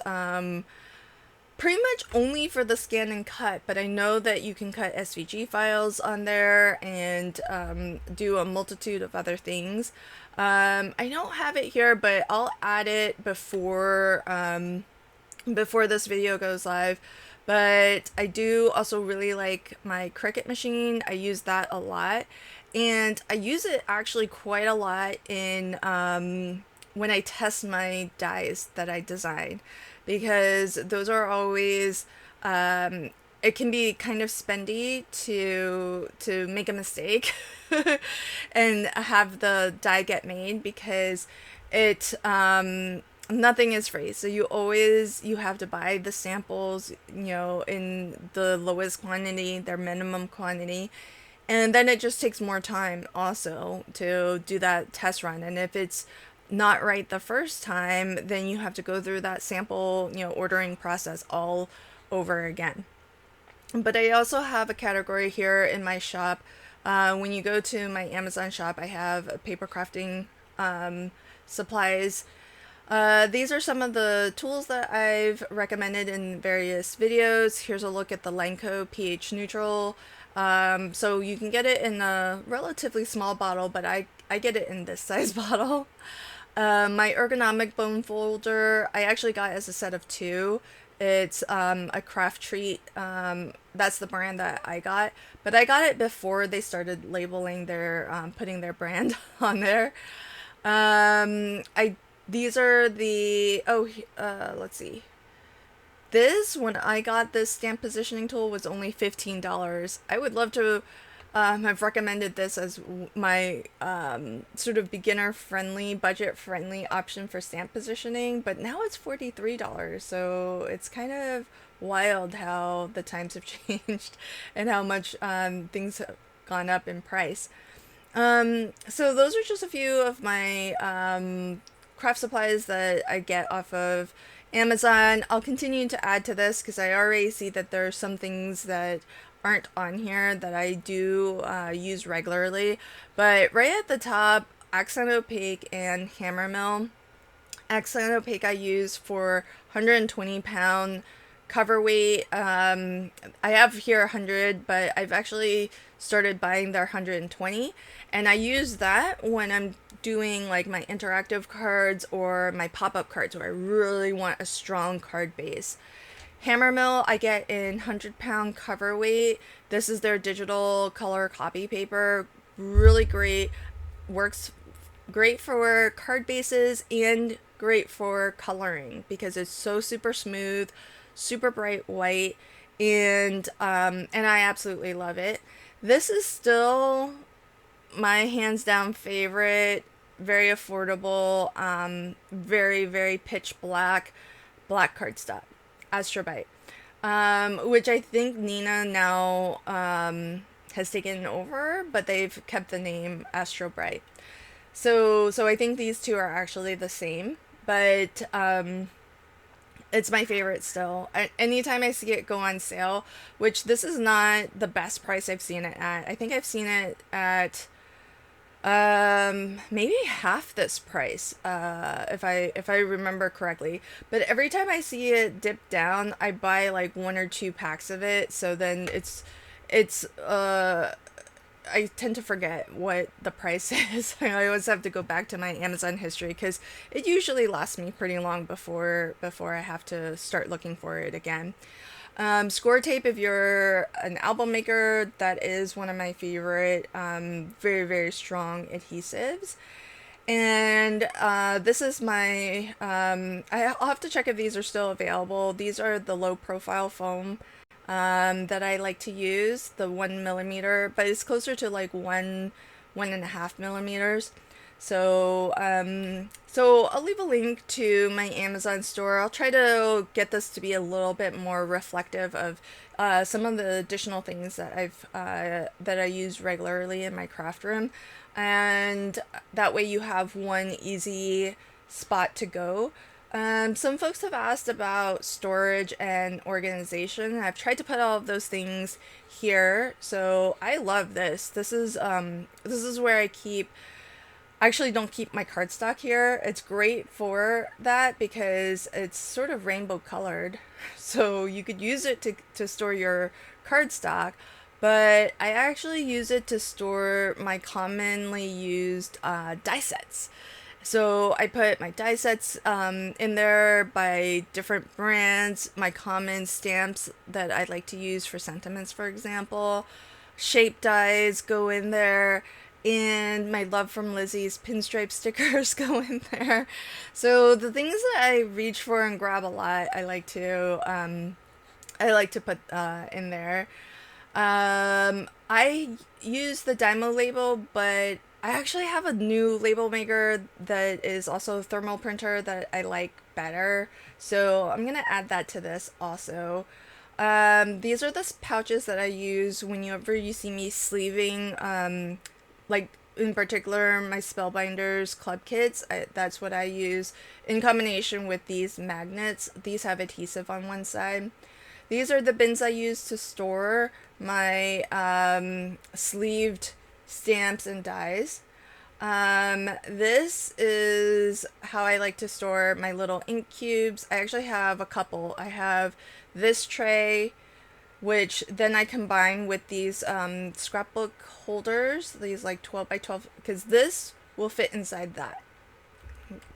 pretty much only for the scan and cut, but I know that you can cut SVG files on there and do a multitude of other things. I don't have it here, but I'll add it before this video goes live. But I do also really like my Cricut machine. I use that a lot, and I use it actually quite a lot in when I test my dies that I design, because those are always it can be kind of spendy to make a mistake and have the die get made, because it nothing is free. So you have to buy the samples, in the lowest quantity, their minimum quantity. And then it just takes more time also to do that test run. And if it's not right the first time, then you have to go through that sample, ordering process all over again. But I also have a category here in my shop. When you go to my Amazon shop, I have paper crafting supplies. These are some of the tools that I've recommended in various videos. Here's a look at the Lenco pH neutral. So you can get it in a relatively small bottle, but I get it in this size bottle. My ergonomic bone folder, I actually got as a set of two. It's a craft treat. That's the brand that I got, but I got it before they started labeling their putting their brand on there. I These are the let's see. This, when I got this stamp positioning tool, was only $15. I would love to have recommended this as my sort of beginner friendly, budget friendly option for stamp positioning, but now it's $43. So it's kind of wild how the times have changed and how much things have gone up in price. So those are just a few of my craft supplies that I get off of Amazon. I'll continue to add to this because I already see that there are some things that aren't on here that I do use regularly. But right at the top, accent opaque and hammer mill. Accent opaque I use for 120-pound cover weight. I have here 100, but I've actually started buying their 120, and I use that when I'm doing like my interactive cards or my pop-up cards where I really want a strong card base. Hammer mill I get in 100-pound cover weight. This is their digital color copy paper. Really great. Works great for card bases and great for coloring because it's so super smooth, super bright white, and I absolutely love it. This is still my hands down favorite. Very affordable, very, very pitch black cardstock, Astrobyte, which I think Nina now has taken over, but they've kept the name Astrobright. So I think these two are actually the same, but it's my favorite still. Anytime I see it go on sale, which this is not the best price I've seen it at. I think I've seen it at maybe half this price, if I remember correctly. But every time I see it dip down, I buy like one or two packs of it. So then it's I tend to forget what the price is. I always have to go back to my Amazon history because it usually lasts me pretty long before I have to start looking for it again. Score tape, if you're an album maker, that is one of my favorite, very, very strong adhesives. And this is my, I'll have to check if these are still available. These are the low profile foam that I like to use, the 1 millimeter, but it's closer to like 1.5 millimeters. So I'll leave a link to my Amazon store. I'll try to get this to be a little bit more reflective of some of the additional things that I use regularly in my craft room, and that way you have one easy spot to go. Some folks have asked about storage and organization. I've tried to put all of those things here, so I love this. This is where I actually don't keep my cardstock here. It's great for that because it's sort of rainbow colored. So you could use it to store your cardstock, but I actually use it to store my commonly used die sets. So I put my die sets in there by different brands, my common stamps that I like to use for sentiments, for example. Shape dies go in there, and my Love from Lizzie's pinstripe stickers go in there. So the things that I reach for and grab a lot, I like to put in there. I use the Dymo label, but I actually have a new label maker that is also a thermal printer that I like better. So I'm gonna add that to this also. These are the pouches that I use whenever you see me sleeving, like in particular my Spellbinders club kits. That's what I use in combination with these magnets. These have adhesive on one side. These are the bins I use to store my sleeved stamps and dies. This is how I like to store my little ink cubes. I actually have a couple. I have this tray, which then I combine with these scrapbook holders, these like 12 by 12, because this will fit inside that.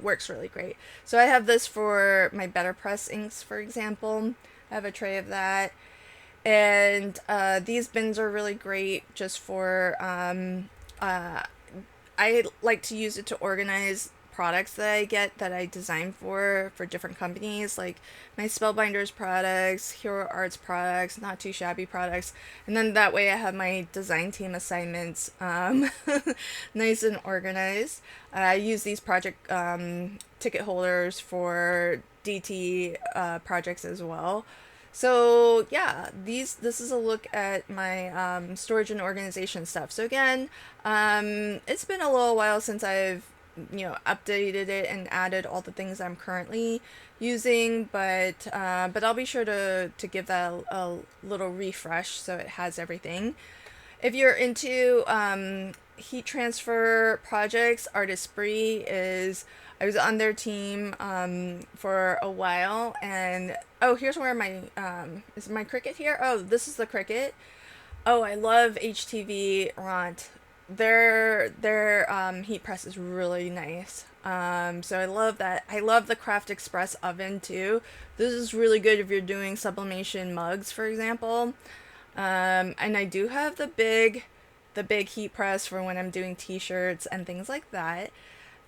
Works really great. So I have this for my Better Press inks, for example. I have a tray of that. And these bins are really great just for I like to use it to organize products that I get that I design for different companies, like my Spellbinders products, Hero Arts products, Not Too Shabby products, and then that way I have my design team assignments nice and organized. I use these project ticket holders for DT projects as well. So yeah, this is a look at my storage and organization stuff. So again, it's been a little while since I've updated it and added all the things I'm currently using, but I'll be sure to give that a little refresh so it has everything. If you're into heat transfer projects, Artistry is. I was on their team for a while, and oh, here's where my is my Cricut here. Oh, this is the Cricut. Oh, I love HTV Ront. Their heat press is really nice. So I love that. I love the Craft Express oven too. This is really good if you're doing sublimation mugs, for example. And I do have the big heat press for when I'm doing t-shirts and things like that.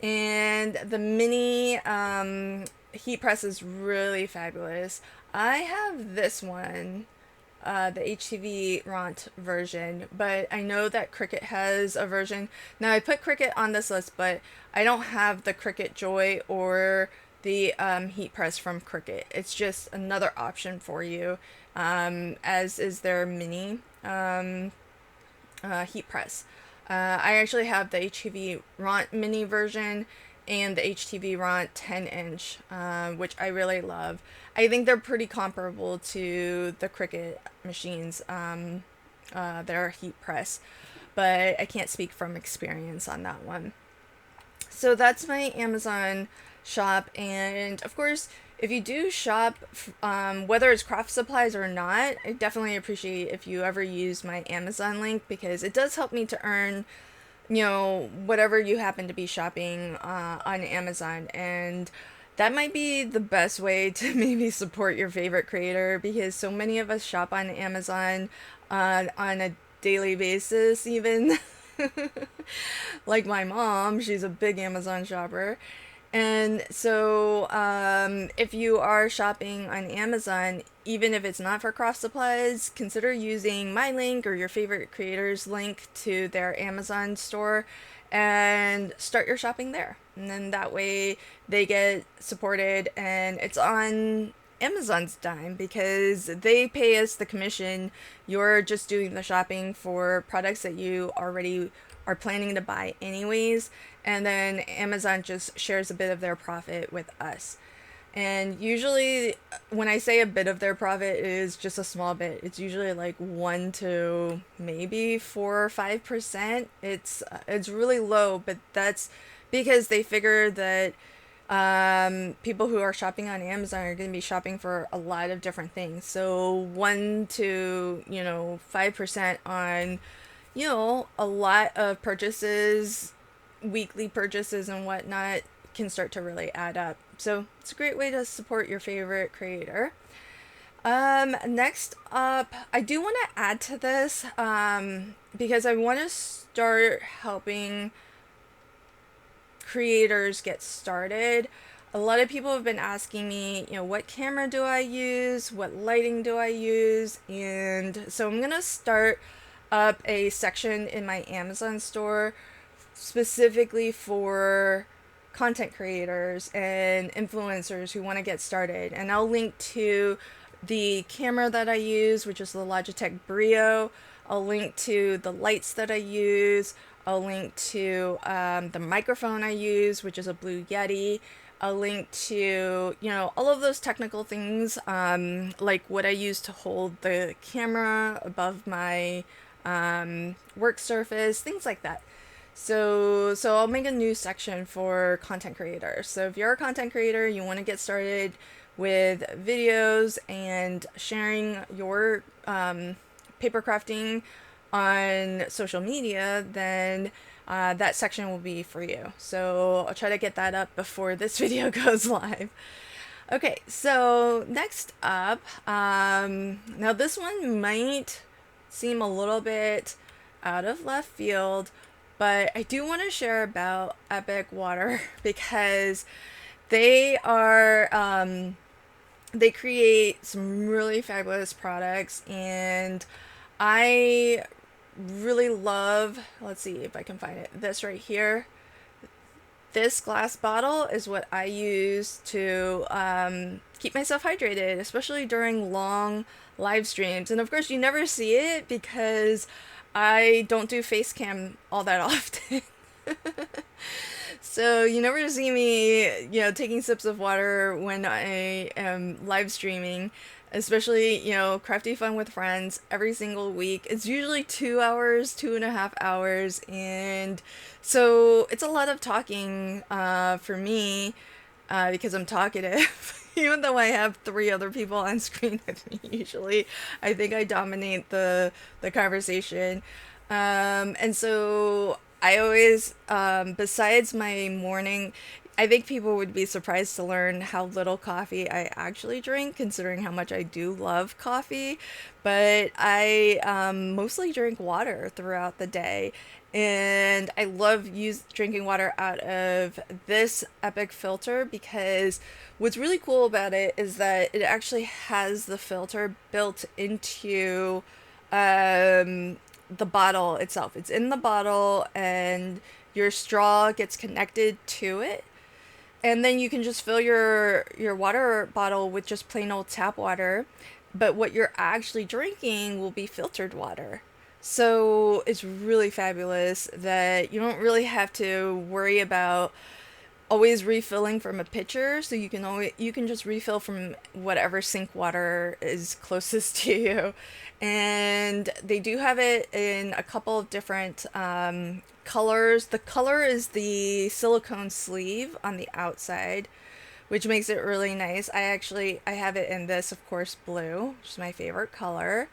And the mini heat press is really fabulous. I have this one, the HTV Ront version, but I know that Cricut has a version. Now I put Cricut on this list, but I don't have the Cricut Joy or the heat press from Cricut. It's just another option for you, as is their mini heat press. I actually have the HTV Ront mini version and the HTV Ront 10-inch, which I really love. I think they're pretty comparable to the Cricut machines, their heat press, but I can't speak from experience on that one. So that's my Amazon shop, and of course, if you do shop, whether it's craft supplies or not, I definitely appreciate if you ever use my Amazon link, because it does help me to earn, whatever you happen to be shopping on Amazon. And that might be the best way to maybe support your favorite creator, because so many of us shop on Amazon on a daily basis, even. Like my mom, she's a big Amazon shopper. And so, if you are shopping on Amazon, even if it's not for craft supplies, consider using my link or your favorite creator's link to their Amazon store and start your shopping there. And then that way they get supported, and it's on Amazon's dime because they pay us the commission. You're just doing the shopping for products that you already are planning to buy anyways, and then Amazon just shares a bit of their profit with us. And usually when I say a bit of their profit, it is just a small bit. It's usually like 1 to maybe 4 or 5%. It's really low, but that's because they figure that people who are shopping on Amazon are going to be shopping for a lot of different things. So 1 to 5% on a lot of purchases, weekly purchases and whatnot, can start to really add up. So it's a great way to support your favorite creator. Next up, I do want to add to this because I want to start helping creators get started. A lot of people have been asking me, what camera do I use? What lighting do I use? And so I'm going to start up a section in my Amazon store specifically for content creators and influencers who want to get started. And I'll link to the camera that I use, which is the Logitech Brio. I'll link to the lights that I use. I'll link to the microphone I use, which is a Blue Yeti. I'll link to, you know, all of those technical things, like what I use to hold the camera above my work surface, things like that. So I'll make a new section for content creators. So if you're a content creator, you want to get started with videos and sharing your paper crafting on social media, then that section will be for you. So I'll try to get that up before this video goes live. Okay, so next up, now this one might seem a little bit out of left field, but I do want to share about Epic Water because they are, they create some really fabulous products, and I really love, let's see if I can find it, this right here. This glass bottle is what I use to keep myself hydrated, especially during long live streams. And of course, you never see it because I don't do face cam all that often. So you never see me, you know, taking sips of water when I am live streaming, especially, you know, Crafty Fun with Friends every single week. It's usually 2 hours, 2.5 hours, and so it's a lot of talking for me because I'm talkative. Even though I have 3 other people on screen with me, usually I think I dominate the conversation. And so I always, besides my morning, I think people would be surprised to learn how little coffee I actually drink, considering how much I do love coffee. But I mostly drink water throughout the day. And I love drinking water out of this Epic filter because what's really cool about it is that it actually has the filter built into the bottle itself. It's in the bottle and your straw gets connected to it. And then you can just fill your water bottle with just plain old tap water, but what you're actually drinking will be filtered water. So it's really fabulous that you don't really have to worry about always refilling from a pitcher, so you can just refill from whatever sink water is closest to you. And they do have it in a couple of different colors. The color is the silicone sleeve on the outside, which makes it really nice. I have it in this, of course, blue, which is my favorite color.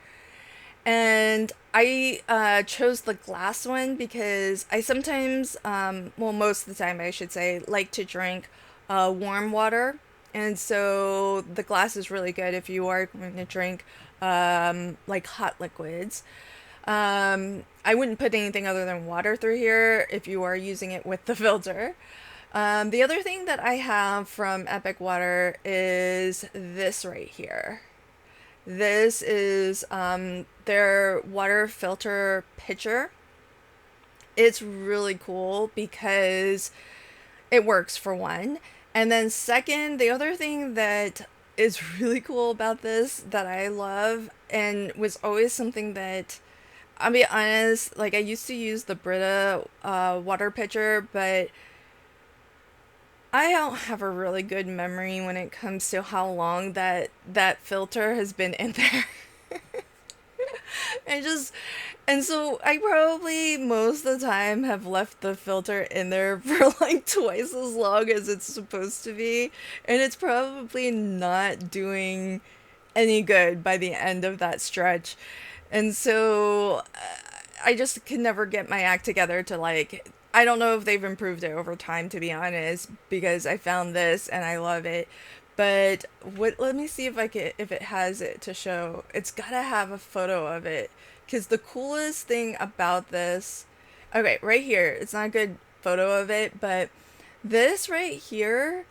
And I chose the glass one because I sometimes, well, most of the time, I should say, like to drink warm water. And so the glass is really good if you are going to drink like hot liquids. I wouldn't put anything other than water through here if you are using it with the filter. The other thing that I have from Epic Water is this right here. This is their water filter pitcher. It's really cool because it works, for one. And then second, the other thing that is really cool about this that I love and was always something that, I'll be honest, like I used to use the Brita water pitcher, but I don't have a really good memory when it comes to how long that filter has been in there. and just and so I probably most of the time have left the filter in there for like twice as long as it's supposed to be, and it's probably not doing any good by the end of that stretch. And so I just can never get my act together to like, I don't know if they've improved it over time, to be honest, because I found this and I love it. But let me see if if it has it to show. It's gotta have a photo of it, because the coolest thing about this, okay, right here, it's not a good photo of it, but this right here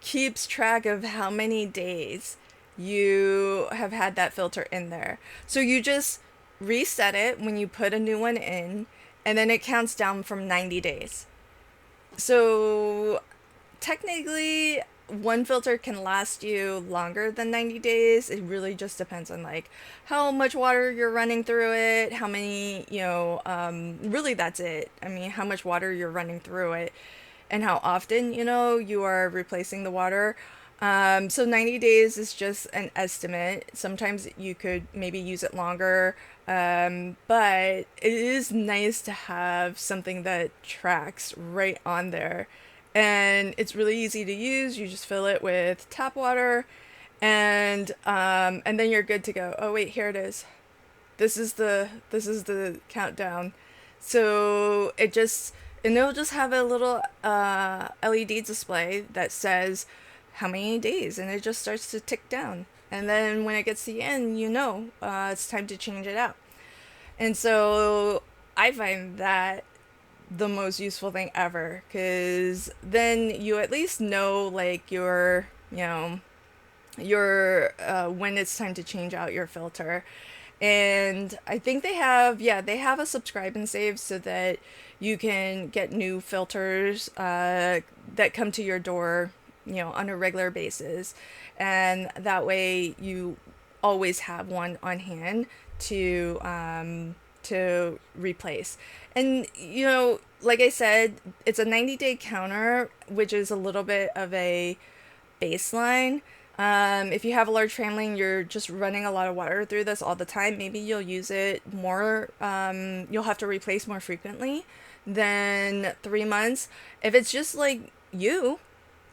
keeps track of how many days you have had that filter in there. So you just reset it when you put a new one in, and then it counts down from 90 days. So technically, one filter can last you longer than 90 days. It really just depends on like how much water you're running through it, how many, really that's it. I mean, how much water you're running through it and how often, you are replacing the water. So 90 days is just an estimate. Sometimes you could maybe use it longer, but it is nice to have something that tracks right on there. And it's really easy to use. You just fill it with tap water, and then you're good to go. Oh wait, here it is. This is the countdown. So and it'll just have a little LED display that says how many days, and it just starts to tick down. And then when it gets to the end, it's time to change it out. And so I find that the most useful thing ever, because then you at least know like your when it's time to change out your filter. And I think they have a subscribe and save so that you can get new filters that come to your door, on a regular basis. And that way you always have one on hand to replace. And like I said, it's a 90-day counter, which is a little bit of a baseline. If you have a large family and you're just running a lot of water through this all the time, maybe you'll use it more. You'll have to replace more frequently than 3 months. If it's just like you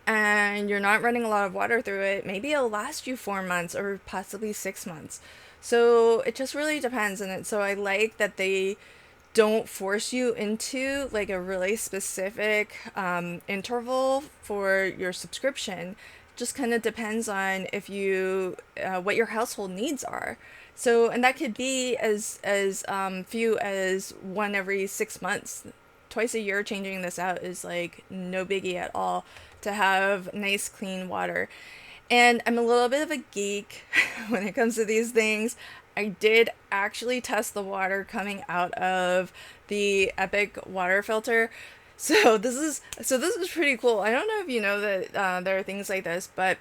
and you're not running a lot of water through it, maybe it'll last you 4 months or possibly 6 months. So it just really depends on it. So I like that they don't force you into like a really specific interval for your subscription. Just kind of depends on if you what your household needs are. So, and that could be as few as one every 6 months. Twice a year changing this out is like no biggie at all, to have nice clean water. And I'm a little bit of a geek when it comes to these things. I did actually test the water coming out of the Epic water filter. So this is pretty cool. I don't know if you know that there are things like this, but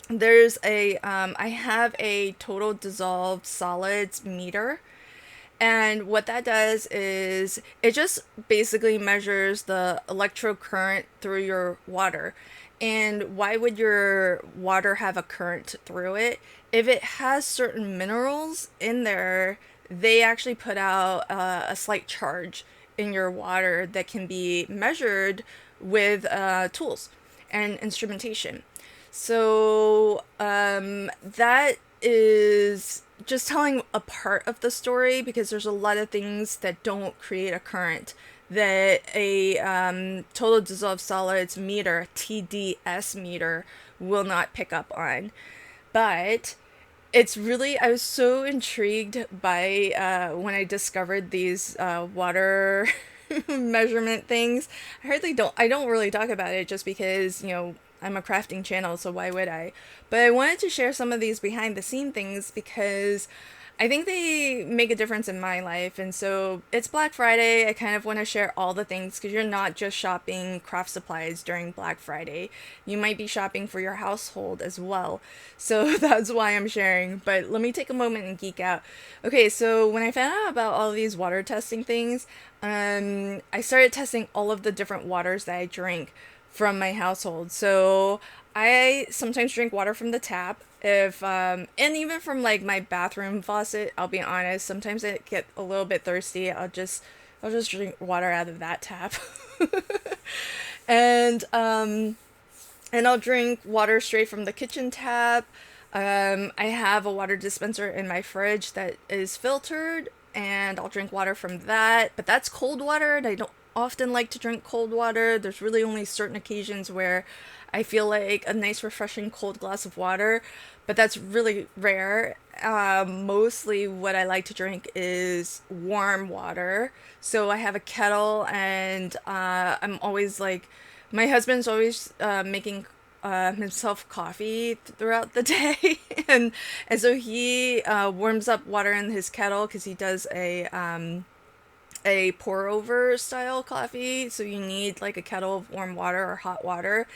there's I have a total dissolved solids meter. And what that does is it just basically measures the electrocurrent through your water. And why would your water have a current through it? If it has certain minerals in there, they actually put out a slight charge in your water that can be measured with tools and instrumentation. So that is just telling a part of the story, because there's a lot of things that don't create a current that a total dissolved solids meter, TDS meter, will not pick up on. But I was so intrigued by when I discovered these water measurement things. I don't really talk about it just because, I'm a crafting channel, so why would I? But I wanted to share some of these behind the scene things because I think they make a difference in my life. And so it's Black Friday. I kind of want to share all the things, because you're not just shopping craft supplies during Black Friday. You might be shopping for your household as well. So that's why I'm sharing. But let me take a moment and geek out. Okay, so when I found out about all these water testing things, I started testing all of the different waters that I drink from my household. So I sometimes drink water from the tap, and even from like my bathroom faucet. I'll be honest, sometimes I get a little bit thirsty. I'll just drink water out of that tap. and I'll drink water straight from the kitchen tap. I have a water dispenser in my fridge that is filtered, and I'll drink water from that. But that's cold water, and I don't often like to drink cold water. There's really only certain occasions where I feel like a nice refreshing cold glass of water, but that's really rare. Mostly what I like to drink is warm water. So I have a kettle, and I'm always like, my husband's always making himself coffee throughout the day, and so he warms up water in his kettle, because he does a pour over style coffee, so you need like a kettle of warm water or hot water.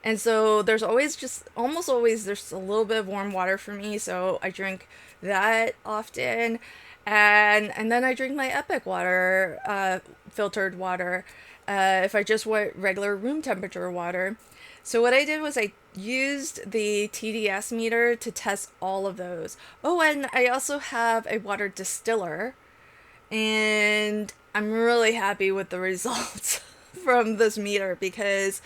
And so there's always just almost always there's a little bit of warm water for me, so I drink that often. And then I drink my Epic water, filtered water, if I just want regular room temperature water. So what I did was I used the TDS meter to test all of those. Oh, and I also have a water distiller, and I'm really happy with the results from this meter because,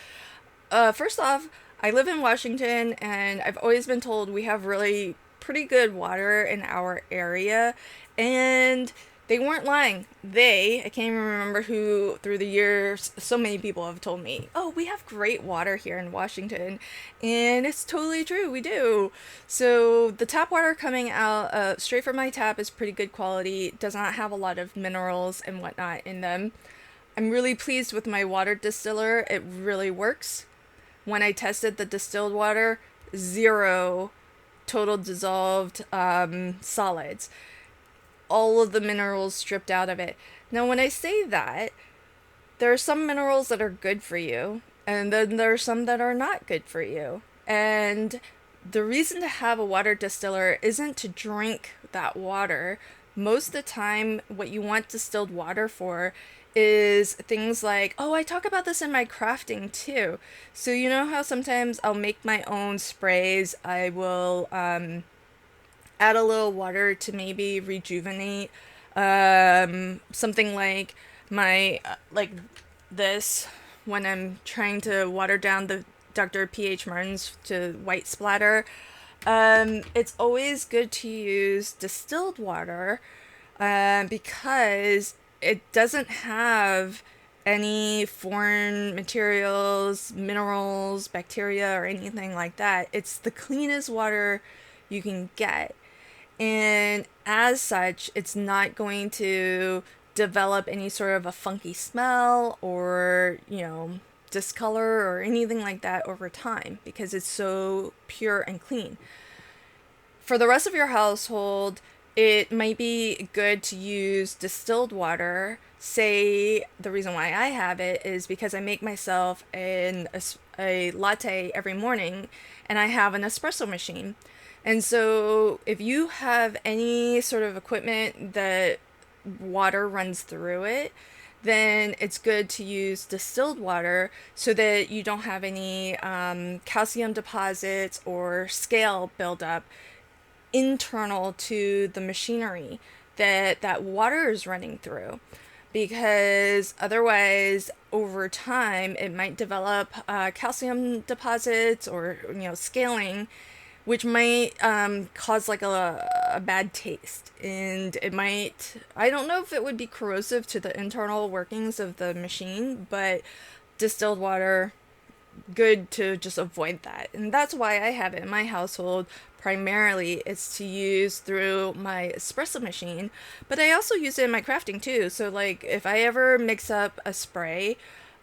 first off, I live in Washington and I've always been told we have really pretty good water in our area, and they weren't lying. I can't even remember who through the years, so many people have told me, oh, we have great water here in Washington. And it's totally true, we do. So the tap water coming out straight from my tap is pretty good quality. It does not have a lot of minerals and whatnot in them. I'm really pleased with my water distiller. It really works. When I tested the distilled water, 0 total dissolved solids, all of the minerals stripped out of it. Now, when I say that, there are some minerals that are good for you, and then there are some that are not good for you. And the reason to have a water distiller isn't to drink that water. Most of the time, what you want distilled water for is things like, oh, I talk about this in my crafting too. So you know how sometimes I'll make my own sprays. I will add a little water to maybe rejuvenate something like my like this when I'm trying to water down the Dr. P.H. Martin's to white splatter. It's always good to use distilled water because it doesn't have any foreign materials, minerals, bacteria, or anything like that. It's the cleanest water you can get. And as such, it's not going to develop any sort of a funky smell or, discolor or anything like that over time because it's so pure and clean. For the rest of your household, it might be good to use distilled water. Say the reason why I have it is because I make myself a latte every morning and I have an espresso machine. And so if you have any sort of equipment that water runs through it, then it's good to use distilled water so that you don't have any calcium deposits or scale buildup internal to the machinery that water is running through. Because otherwise, over time, it might develop calcium deposits or scaling, which might cause like a bad taste. And it might, I don't know if it would be corrosive to the internal workings of the machine, but distilled water, good to just avoid that. And that's why I have it in my household. Primarily, it's to use through my espresso machine, but I also use it in my crafting too. So like if I ever mix up a spray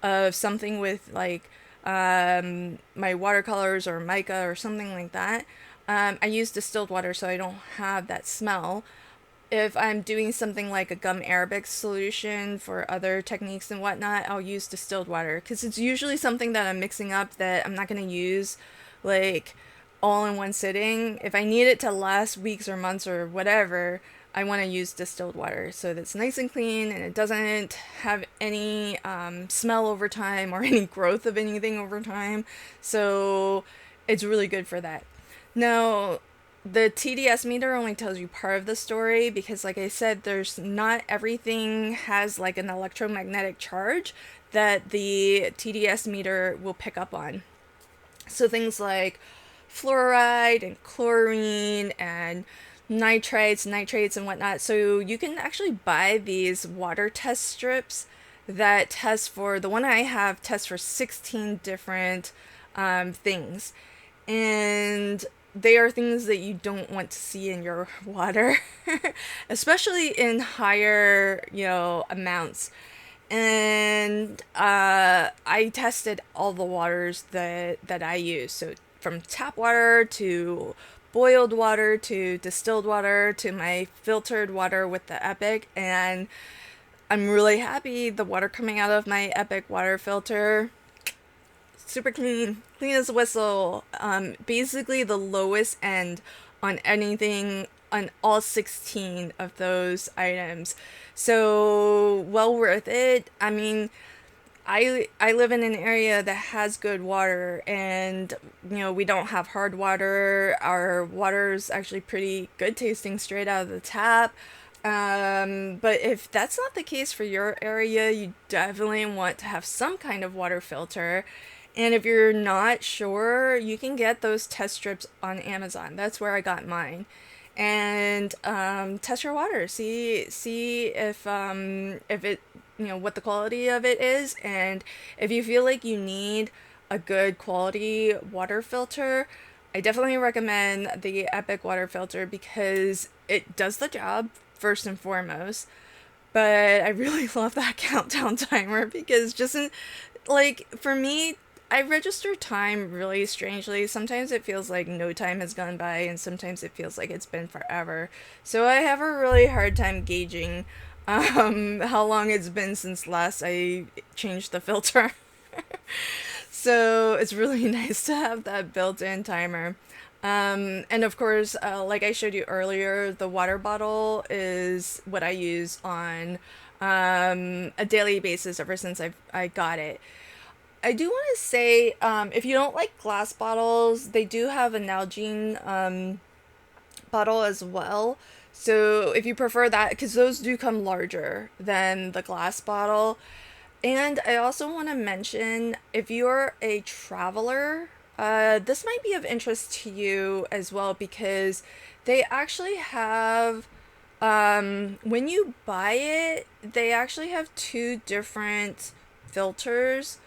of something with like my watercolors or mica or something like that, I use distilled water so I don't have that smell. If I'm doing something like a gum arabic solution for other techniques and whatnot, I'll use distilled water because it's usually something that I'm mixing up that I'm not going to use like all in one sitting. If I need it to last weeks or months or whatever, I want to use distilled water so that's nice and clean and it doesn't have any smell over time or any growth of anything over time. So it's really good for that. Now, the TDS meter only tells you part of the story because, like I said, there's not everything has like an electromagnetic charge that the TDS meter will pick up on. So things like fluoride and chlorine and nitrates and whatnot. So you can actually buy these water test strips that test for, the one I have tests for 16 different things. And they are things that you don't want to see in your water, especially in higher, amounts. And I tested all the waters that I use. So from tap water to boiled water to distilled water to my filtered water with the Epic. And I'm really happy. The water coming out of my Epic water filter, super clean, clean as a whistle. Basically the lowest end on anything on all 16 of those items. So well worth it. I mean, I live in an area that has good water, and we don't have hard water. Our water's actually pretty good tasting straight out of the tap. But if that's not the case for your area, you definitely want to have some kind of water filter. And if you're not sure, you can get those test strips on Amazon. That's where I got mine. And test your water. See if it what the quality of it is, and if you feel like you need a good quality water filter, I definitely recommend the Epic water filter because it does the job first and foremost. But I really love that countdown timer because like for me, I register time really strangely. Sometimes it feels like no time has gone by, and sometimes it feels like it's been forever. So I have a really hard time gauging how long it's been since last I changed the filter. So it's really nice to have that built-in timer. And of course, like I showed you earlier, the water bottle is what I use on a daily basis ever since I got it. I do want to say, if you don't like glass bottles, they do have a Nalgene bottle as well. So if you prefer that, because those do come larger than the glass bottle. And I also want to mention, if you're a traveler, this might be of interest to you as well, because they actually have, when you buy it, they actually have two different filters.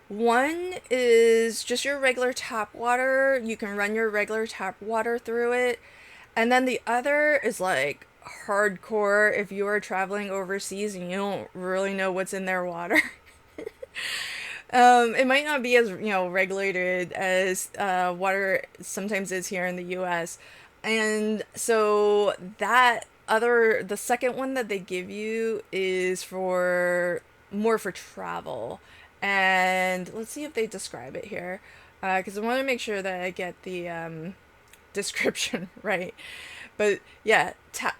One is just your regular tap water. You can run your regular tap water through it. And then the other is like hardcore if you are traveling overseas and you don't really know what's in their water. It might not be as, regulated as water sometimes is here in the US. And so the second one that they give you is for more for travel. And let's see if they describe it here. Because I want to make sure that I get the description right. But yeah,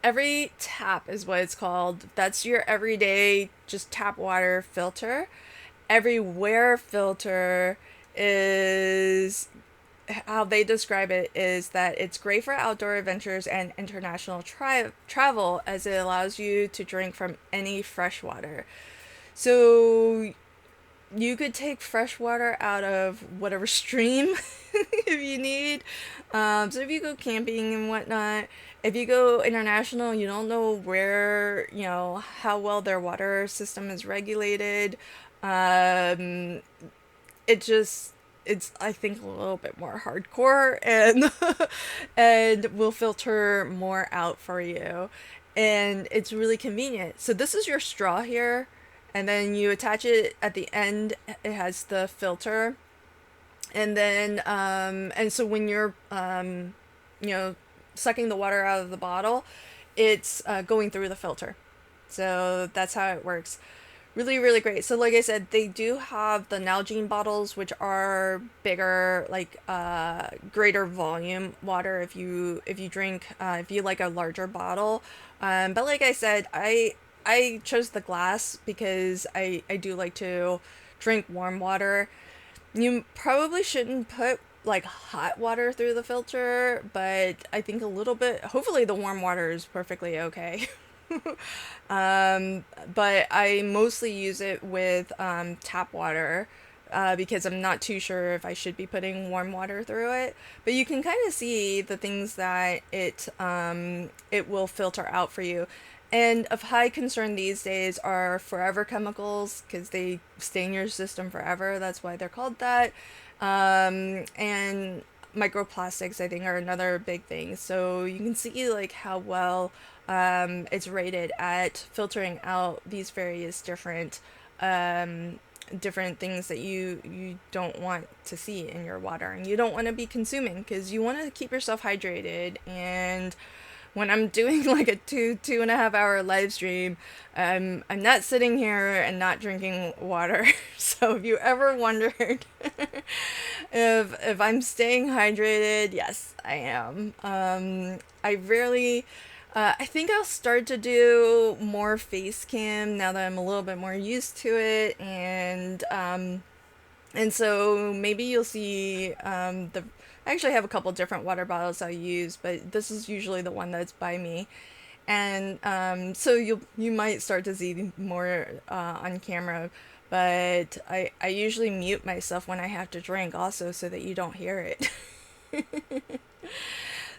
every tap is what it's called. That's your everyday just tap water filter. Everywhere filter is how they describe it is that it's great for outdoor adventures and international travel as it allows you to drink from any fresh water. So you could take fresh water out of whatever stream if you need. So if you go camping and whatnot, if you go international, you don't know where, how well their water system is regulated. Um, it's I think a little bit more hardcore and and will filter more out for you, and it's really convenient. So this is your straw here, and then you attach it at the end. It has the filter, and then and so when you're you know sucking the water out of the bottle, it's going through the filter. So that's how it works. Really, really great. So like I said, they do have the Nalgene bottles, which are bigger, like greater volume water if you drink if you like a larger bottle. But like I said, I chose the glass because I do like to drink warm water. You probably shouldn't put like hot water through the filter, but I think a little bit, hopefully the warm water is perfectly okay. But I mostly use it with tap water because I'm not too sure if I should be putting warm water through it. But you can kind of see the things that it will filter out for you. And of high concern these days are forever chemicals because they stay in your system forever. That's why they're called that. And microplastics, I think, are another big thing. So you can see like how well it's rated at filtering out these various different things that you don't want to see in your water and you don't want to be consuming because you want to keep yourself hydrated and when I'm doing like a 2.5 hour live stream, I'm not sitting here and not drinking water. So if you ever wondered if I'm staying hydrated, yes, I am. I rarely. I think I'll start to do more face cam now that I'm a little bit more used to it, and so maybe you'll see the. I actually have a couple different water bottles I use, but this is usually the one that's by me, and so you might start to see more on camera. But I usually mute myself when I have to drink, also, so that you don't hear it.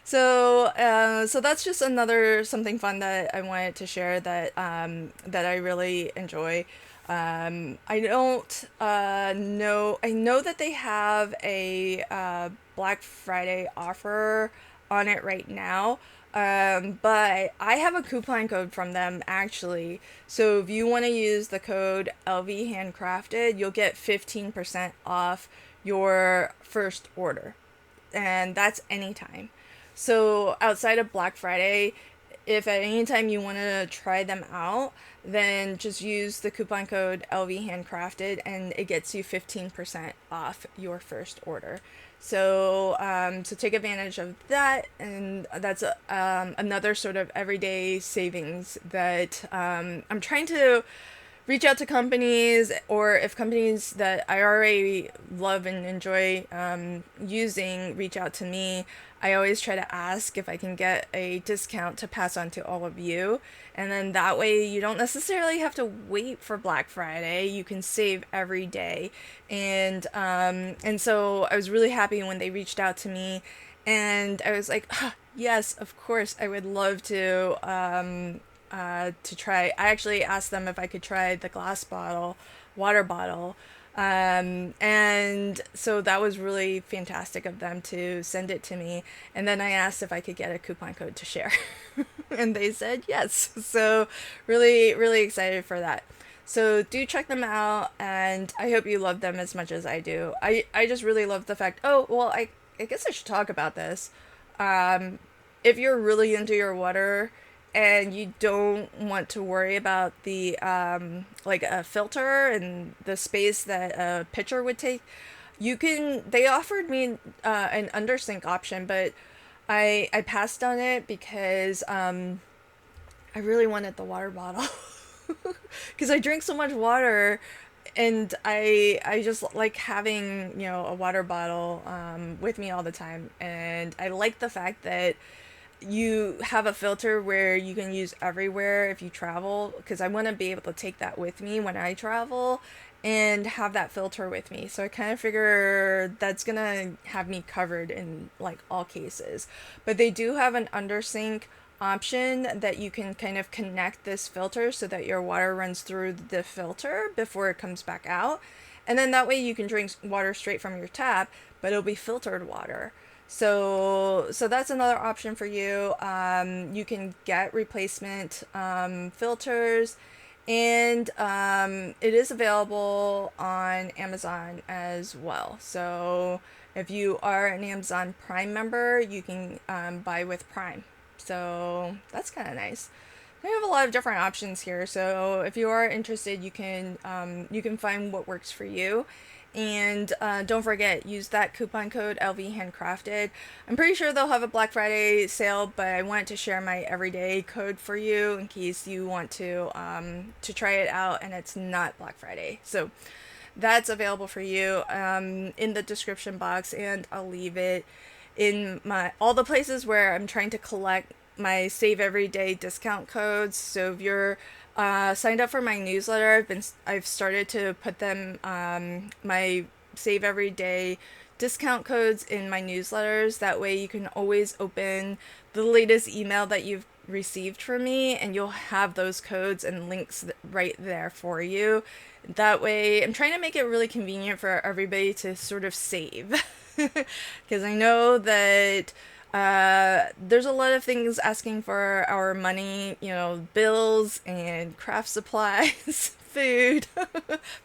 So that's just another something fun that I wanted to share that I really enjoy. I don't know. I know that they have a Black Friday offer on it right now. But I have a coupon code from them actually. So if you want to use the code LV Handcrafted, you'll get 15% off your first order. And that's anytime. So outside of Black Friday, if at any time you want to try them out, then just use the coupon code LV Handcrafted and it gets you 15% off your first order. So take advantage of that, and that's another sort of everyday savings that I'm trying to reach out to companies, or if companies that I already love and enjoy using reach out to me, I always try to ask if I can get a discount to pass on to all of you. And then that way you don't necessarily have to wait for Black Friday. You can save every day. And so I was really happy when they reached out to me, and I was like, "Ah, yes, of course, I would love to try." I actually asked them if I could try the water bottle. And so that was really fantastic of them to send it to me. And then I asked if I could get a coupon code to share. And they said yes. So really, really excited for that. So do check them out, and I hope you love them as much as I do. I just really love the fact, oh, well, I guess I should talk about this. Um, if you're really into your water and you don't want to worry about the like a filter and the space that a pitcher would take, they offered me an undersink option, but I passed on it because I really wanted the water bottle. Because I drink so much water, and I just like having, a water bottle with me all the time, and I like the fact that you have a filter where you can use everywhere if you travel, because I want to be able to take that with me when I travel and have that filter with me. So I kind of figure that's gonna have me covered in like all cases. But they do have an undersink option that you can kind of connect this filter so that your water runs through the filter before it comes back out. And then that way you can drink water straight from your tap, but it'll be filtered water. So that's another option for you. You can get replacement filters, and it is available on Amazon as well. So if you are an Amazon Prime member, you can buy with Prime. So that's kind of nice. They have a lot of different options here. So if you are interested, you can find what works for you. And don't forget, use that coupon code LV Handcrafted. I'm pretty sure they'll have a Black Friday sale, but I wanted to share my everyday code for you in case you want to try it out and it's not Black Friday. So that's available for you in the description box, and I'll leave it in all the places where I'm trying to collect my Save Everyday discount codes. So if you're signed up for my newsletter, I've started to put them my Save Everyday discount codes in my newsletters. That way you can always open the latest email that you've received from me, and you'll have those codes and links right there for you. That way, I'm trying to make it really convenient for everybody to sort of save. Because I know that there's a lot of things asking for our money, bills and craft supplies, food,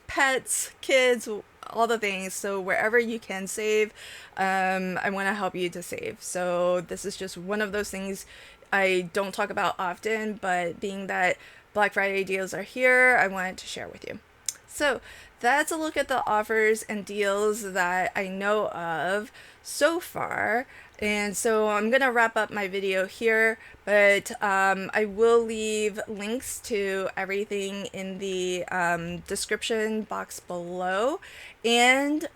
pets, kids, all the things. So wherever you can save, I want to help you to save. So this is just one of those things. I don't talk about often, but being that Black Friday deals are here, I wanted to share with you. So that's a look at the offers and deals that I know of so far. And so I'm going to wrap up my video here, but I will leave links to everything in the description box below. And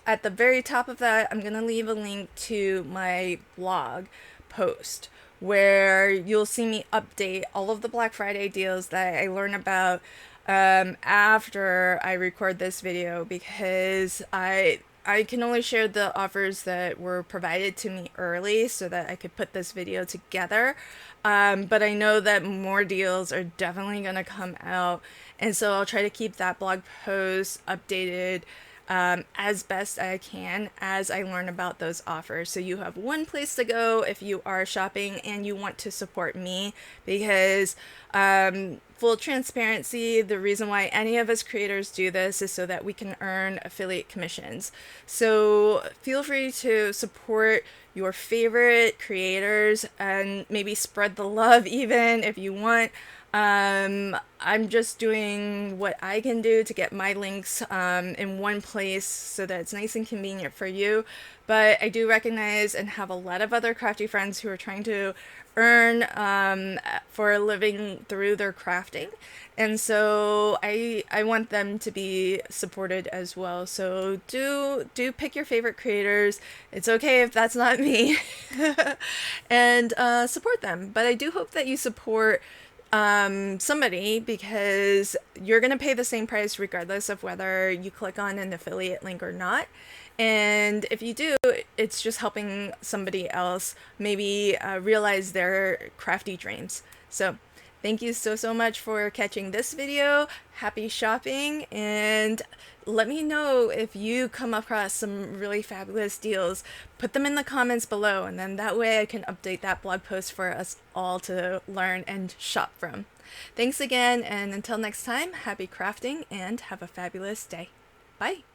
at the very top of that, I'm going to leave a link to my blog post where you'll see me update all of the Black Friday deals that I learn about after I record this video, because I can only share the offers that were provided to me early so that I could put this video together. But I know that more deals are definitely going to come out, and so I'll try to keep that blog post updated as best I can as I learn about those offers. So you have one place to go if you are shopping and you want to support me, because full transparency, the reason why any of us creators do this is so that we can earn affiliate commissions. So feel free to support your favorite creators and maybe spread the love even if you want. I'm just doing what I can do to get my links in one place so that it's nice and convenient for you. But I do recognize and have a lot of other crafty friends who are trying to earn for a living through their crafting, and so I want them to be supported as well. So do pick your favorite creators. It's okay if that's not me, and support them. But I do hope that you support somebody, because you're going to pay the same price regardless of whether you click on an affiliate link or not. And if you do, it's just helping somebody else maybe realize their crafty dreams. So thank you so much for catching this video. Happy shopping, and let me know if you come across some really fabulous deals. Put them in the comments below, and then that way I can update that blog post for us all to learn and shop from. Thanks again, and until next time, happy crafting and have a fabulous day. Bye!